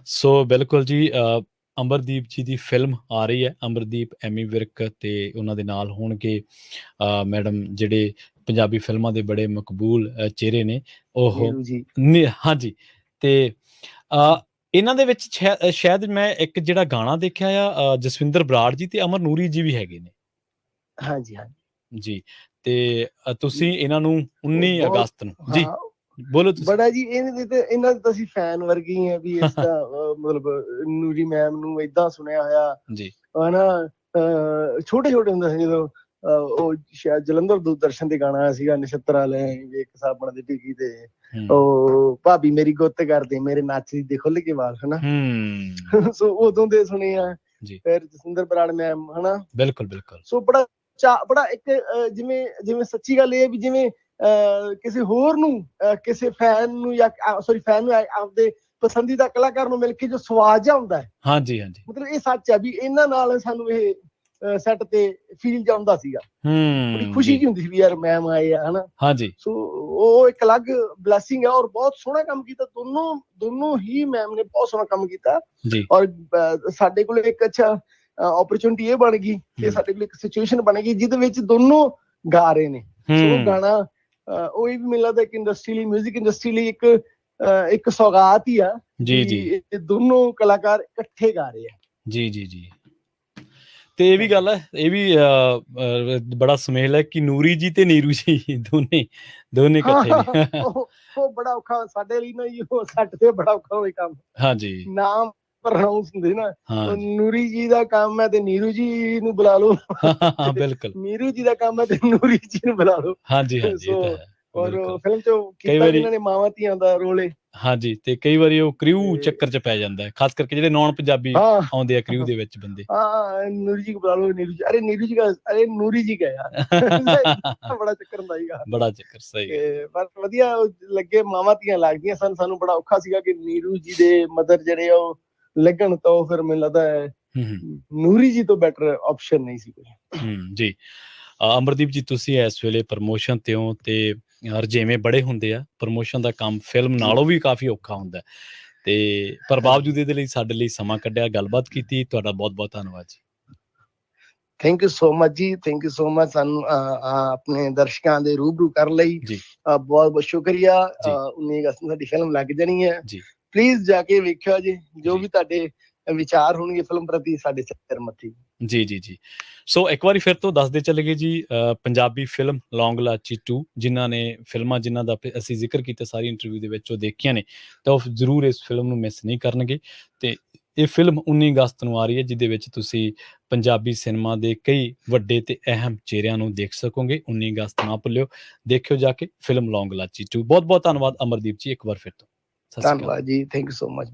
ਸੋ ਬਿਲਕੁਲ ਜੀ, ਅਮਰਦੀਪ ਜੀ ਦੀ ਫਿਲਮ ਆ ਰਹੀ ਹੈ, ਅਮਰਦੀਪ ਐਮੀ ਵਿਰਕ, ਤੇ ਉਹਨਾਂ ਦੇ ਨਾਲ ਹੋਣਗੇ ਮੈਡਮ ਜਿਹੜੇ ਪੰਜਾਬੀ ਫਿਲਮਾਂ ਦੇ ਬੜੇ ਮਕਬੂਲ ਚਿਹਰੇ ਨੇ ਉਹ, ਹਾਂਜੀ। ਤੇ ਇਹਨਾਂ ਦੇ ਵਿੱਚ ਸ਼ਾਇਦ ਮੈਂ ਇੱਕ ਜਿਹੜਾ ਗਾਣਾ ਦੇਖਿਆ ਆ, ਜਸਵਿੰਦਰ ਬਰਾੜ ਜੀ ਤੇ ਅਮਰ ਨੂਰੀ ਜੀ ਵੀ ਹੈਗੇ ਨੇ। ਹਾਂਜੀ ਹਾਂਜੀ ਜੀ, ਤੇ ਤੁਸੀਂ ਇਹਨਾਂ ਨੂੰ 19 ਅਗਸਤ ਨੂੰ ਜੀ ਬੋਲੋ ਤੁਸੀਂ। ਬੜਾ ਜੀ ਇਹਨਾਂ ਦੇ ਤਾਂ ਅਸੀਂ ਫੈਨ ਵਰਗੇ ਹੀ ਆ ਵੀ ਇਸ ਦਾ ਮਤਲਬ ਨੂਰੀ ਮੈਮ ਨੂੰ ਏਦਾਂ ਸੁਣਿਆ ਹੋਇਆ ਜੀ, ਹਨਾ। ਛੋਟੇ ਹੁੰਦੇ ਸੀ ਜਦੋਂ ਉਹ ਸ਼ਾਇਦ ਜਲੰਧਰ ਦੂਰਦਰਸ਼ਨ ਤੇ ਗਾਣਾ ਆਇਆ ਸੀਗਾ, ਨਛੱਤਰਾਂ ਲੈ ਵੇਖ ਸਾਬਣ ਦੀ ਟਿੱਕੀ ਤੇ ਉਹ ਭਾਬੀ ਮੇਰੀ ਗੁੱਤ ਕਰਦੇ ਮੇਰੇ ਨੱਚਦੀ ਦੇ ਖੁੱਲ ਕੇ ਵਾਲ, ਹਨਾ। ਸੋ ਉਦੋਂ ਦੇ ਸੁਣੇ ਆ। ਫਿਰ ਜਸਵਿੰਦਰ ਬਰਾੜ ਮੈਮ, ਹਨਾ। ਬਿਲਕੁਲ। ਸੋ ਬੜਾ ਇੱਕ ਜਿਵੇਂ ਸੱਚੀ ਗੱਲ ਇਹ ਹੈ ਵੀ ਜਿਵੇਂ ਕਿਸੇ ਹੋਰ ਨੂੰ, ਕਿਸੇ ਫੈਨ ਨੂੰ ਫੈਨ ਨੂੰ ਆਪਦੇ ਪਸੰਦੀਦਾ ਕਲਾਕਾਰ ਨੂੰ ਮਿਲ ਕੇ ਜੋ ਸਵਾਦ ਜਿਹਾ ਹੁੰਦਾ ਹੈ, ਹਾਂਜੀ ਮਤਲਬ ਇਹ ਸੱਚ ਹੈ ਵੀ ਇਹਨਾਂ ਨਾਲ ਸਾਨੂੰ ਇਹ ਸੈੱਟ ਤੇ ਫੀਲ ਜਾਂਦਾ ਸੀਗਾ, ਬੜੀ ਖੁਸ਼ੀ ਜੀ ਹੁੰਦੀ ਸੀ ਵੀ ਯਾਰ ਮੈਮ ਆਏ ਆ, ਹਨਾ। ਹਾਂਜੀ ਸੋ ਉਹ ਇੱਕ ਅਲੱਗ ਬਲੈਸਿੰਗ ਹੈ, ਔਰ ਬਹੁਤ ਸੋਹਣਾ ਕੰਮ ਕੀਤਾ ਦੋਨੋਂ ਹੀ ਮੈਮ ਨੇ, ਬਹੁਤ ਸੋਹਣਾ ਕੰਮ ਕੀਤਾ। ਜੀ ਔਰ ਸਾਡੇ ਕੋਲ ਇੱਕ ਅੱਛਾ ਓਪਰਚੁਨਿਟੀ ਇਹ ਬਣ ਗਈ ਕਿ ਸਾਡੇ ਕੋਲ ਇੱਕ ਸਿਚੁਏਸ਼ਨ ਬਣ ਗਈ ਜਿਹਦੇ ਵਿੱਚ ਦੋਨੋਂ ਗਾ ਰਹੇ ਨੇ। ਸੋ ਉਹ ਗਾਣਾ ਉਹ ਵੀ ਮੈਨੂੰ ਲੱਗਦਾ ਕਿ ਇੰਡਸਟਰੀ ਲਈ, 뮤직 ਇੰਡਸਟਰੀ ਲਈ ਇੱਕ ਸੌਗਾਤ ਹੀ ਆ ਜੀ ਜੀ ਇਹ ਦੋਨੋਂ ਕਲਾਕਾਰ ਇਕੱਠੇ ਗਾ ਰਹੇ ਆ। ਜੀ ਜੀ ਜੀ। ਤੇ ਇਹ ਵੀ ਗੱਲ ਹੈ, ਇਹ ਵੀ ਬੜਾ ਸੁਮੇਲ ਹੈ ਕਿ ਨੂਰੀ ਜੀ ਤੇ ਨੀਰੂ ਜੀ ਦੋਨੇ ਇਕੱਠੇ ਨੇ। ਉਹ ਬੜਾ ਔਖਾ ਸਾਡੇ ਲਈ ਨਾ ਜੀ, ਉਹ ਸਾਡੇ ਤੇ ਬੜਾ ਔਖਾ ਹੋਵੇ ਕੰਮ। ਹਾਂਜੀ ਨਾਮ ਪ੍ਰੋਨਾਉਂਸ ਹੁੰਦੇ ਨਾ, ਨੂਰੀ ਜੀ ਦਾ ਕੰਮ ਹੈ ਤੇ ਨੀਰੂ ਜੀ ਨੂੰ ਬੁਲਾ ਲਓ, ਬਿਲਕੁਲ ਨੀਰੂ ਜੀ ਦਾ ਕੰਮ ਹੈ ਤੇ ਨੂਰੀ ਜੀ ਨੂੰ ਬੁਲਾ ਲਓ। ਹਾਂਜੀ ਹਾਂਜੀ ਔਰ ਫਿਲਮ ਚ ਕੀਤਾ ਜਿਨ੍ਹਾਂ ਨੇ ਮਾਵਾਂ ਧੀਆਂ ਦਾ ਰੋਲ ਹੈ। ਹਾਂਜੀ, ਤੇ ਕਈ ਵਾਰੀ ਉਹ ਕ੍ਰਿਊ ਚੱਕਰ ਚ ਪੈ ਜਾਂਦਾ ਹੈ, ਖਾਸ ਕਰਕੇ ਜਿਹੜੇ ਨੌਨ ਪੰਜਾਬੀ ਆਉਂਦੇ ਆ ਕ੍ਰਿਊ ਦੇ ਵਿੱਚ ਬੰਦੇ। ਨੂਰੀ ਜੀ ਬੁਲਾ ਲਓ, ਨੀਰੂ ਜੀ, ਅਰੇ ਨੀਰੂ ਜੀ ਅਰੇ ਨੂਰੀ ਜੀ ਗਏ ਯਾਰ। ਬੜਾ ਚੱਕਰ ਹੁੰਦਾ ਸੀਗਾ, ਬੜਾ ਚੱਕਰ। ਸਹੀ ਪਰ ਵਧੀਆ ਲੱਗੇ, ਮਾਵਾਂ ਧੀਆਂ ਲੱਗਦੀਆਂ ਸਨ। ਸਾਨੂੰ ਬੜਾ ਔਖਾ ਸੀਗਾ ਕਿ ਨੀਰੂ ਜੀ ਦੇ ਮਦਰ ਜਿਹੜੇ ਆ ਉਹ ਲੱਗਣ, ਤਾਂ ਉਹ ਫਿਰ ਮੈਨੂੰ ਲੱਗਦਾ ਹੈ ਨੂਰੀ ਜੀ ਤੋਂ ਬੈਟਰ ਆਪਸ਼ਨ ਨਹੀਂ ਸੀ ਕੋਈ। ਜੀ ਅਮਰਦੀਪ ਜੀ, ਤੁਸੀਂ ਇਸ ਵੇਲੇ ਪ੍ਰਮੋਸ਼ਨ ਤੇ ਹੋ ਤੇ ਰੁਝੇਵੇਂ ਬੜੇ ਹੁੰਦੇ ਆ, ਪ੍ਰਮੋਸ਼ਨ ਦਾ ਕੰਮ ਫਿਲਮ ਨਾਲੋਂ ਵੀ ਕਾਫੀ ਔਖਾ ਹੁੰਦਾ, ਤੇ ਪਰ ਬਾਵਜੂਦ ਇਹਦੇ ਲਈ ਸਾਡੇ ਲਈ ਸਮਾਂ ਕੱਢਿਆ, ਗੱਲਬਾਤ ਕੀਤੀ, ਤੁਹਾਡਾ ਬਹੁਤ ਬਹੁਤ ਧੰਨਵਾਦ ਜੀ। ਥੈਂਕ ਯੂ ਸੋ ਮਚ ਜੀ, ਥੈਂਕ ਯੂ ਸੋ ਮਚ ਸਾਨੂੰ ਆਪਣੇ ਦਰਸ਼ਕਾਂ ਦੇ ਰੂਬਰੂ ਕਰਨ ਲਈ। ਬਹੁਤ ਬਹੁਤ ਸ਼ੁਕਰੀਆ। 19 ਅਗਸਤ ਨੂੰ ਸਾਡੀ ਫਿਲਮ ਲੱਗ ਜਾਣੀ ਹੈ, ਪਲੀਜ਼ ਜਾ ਕੇ ਵੇਖਿਓ ਜੀ। ਜੋ ਵੀ ਤੁਹਾਡੇ ਵਿਚਾਰ ਹੋਣਗੇ ਫਿਲਮ ਪ੍ਰਤੀ, ਸਾਡੇ ਸਿਰ ਮੱਥੇ। ਜੀ ਜੀ ਜੀ। ਸੋ ਇੱਕ ਵਾਰੀ ਫਿਰ ਤੋਂ ਦੱਸਦੇ ਚਲੇ ਗਏ ਜੀ, ਪੰਜਾਬੀ ਫਿਲਮ ਲੌਂਗ ਲਾਚੀ 2, ਜਿਨ੍ਹਾਂ ਨੇ ਫਿਲਮਾਂ ਜਿਨ੍ਹਾਂ ਦਾ ਅਸੀਂ ਜ਼ਿਕਰ ਕੀਤਾ ਸਾਰੀ ਇੰਟਰਵਿਊ ਦੇ ਵਿੱਚ, ਉਹ ਦੇਖੀਆਂ ਨੇ ਤਾਂ ਉਹ ਜ਼ਰੂਰ ਇਸ ਫਿਲਮ ਨੂੰ ਮਿਸ ਨਹੀਂ ਕਰਨਗੇ। ਤੇ ਇਹ ਫਿਲਮ 19 ਅਗਸਤ ਨੂੰ ਆ ਰਹੀ ਹੈ, ਜਿਹਦੇ ਵਿੱਚ ਤੁਸੀਂ ਪੰਜਾਬੀ ਸਿਨੇਮਾ ਦੇ ਕਈ ਵੱਡੇ ਤੇ ਅਹਿਮ ਚਿਹਰਿਆਂ ਨੂੰ ਦੇਖ ਸਕੋਗੇ। 19 ਅਗਸਤ ਨਾ ਭੁੱਲਿਓ, ਦੇਖਿਓ ਜਾ ਕੇ ਫਿਲਮ ਲੌਂਗ ਲਾਚੀ 2। ਬਹੁਤ ਬਹੁਤ ਧੰਨਵਾਦ ਅਮਰਦੀਪ ਜੀ, ਇੱਕ ਵਾਰ ਫਿਰ ਤੋਂ। ਧੰਨਵਾਦ ਜੀ, ਥੈਂਕ ਯੂ ਸੋ ਮਚ।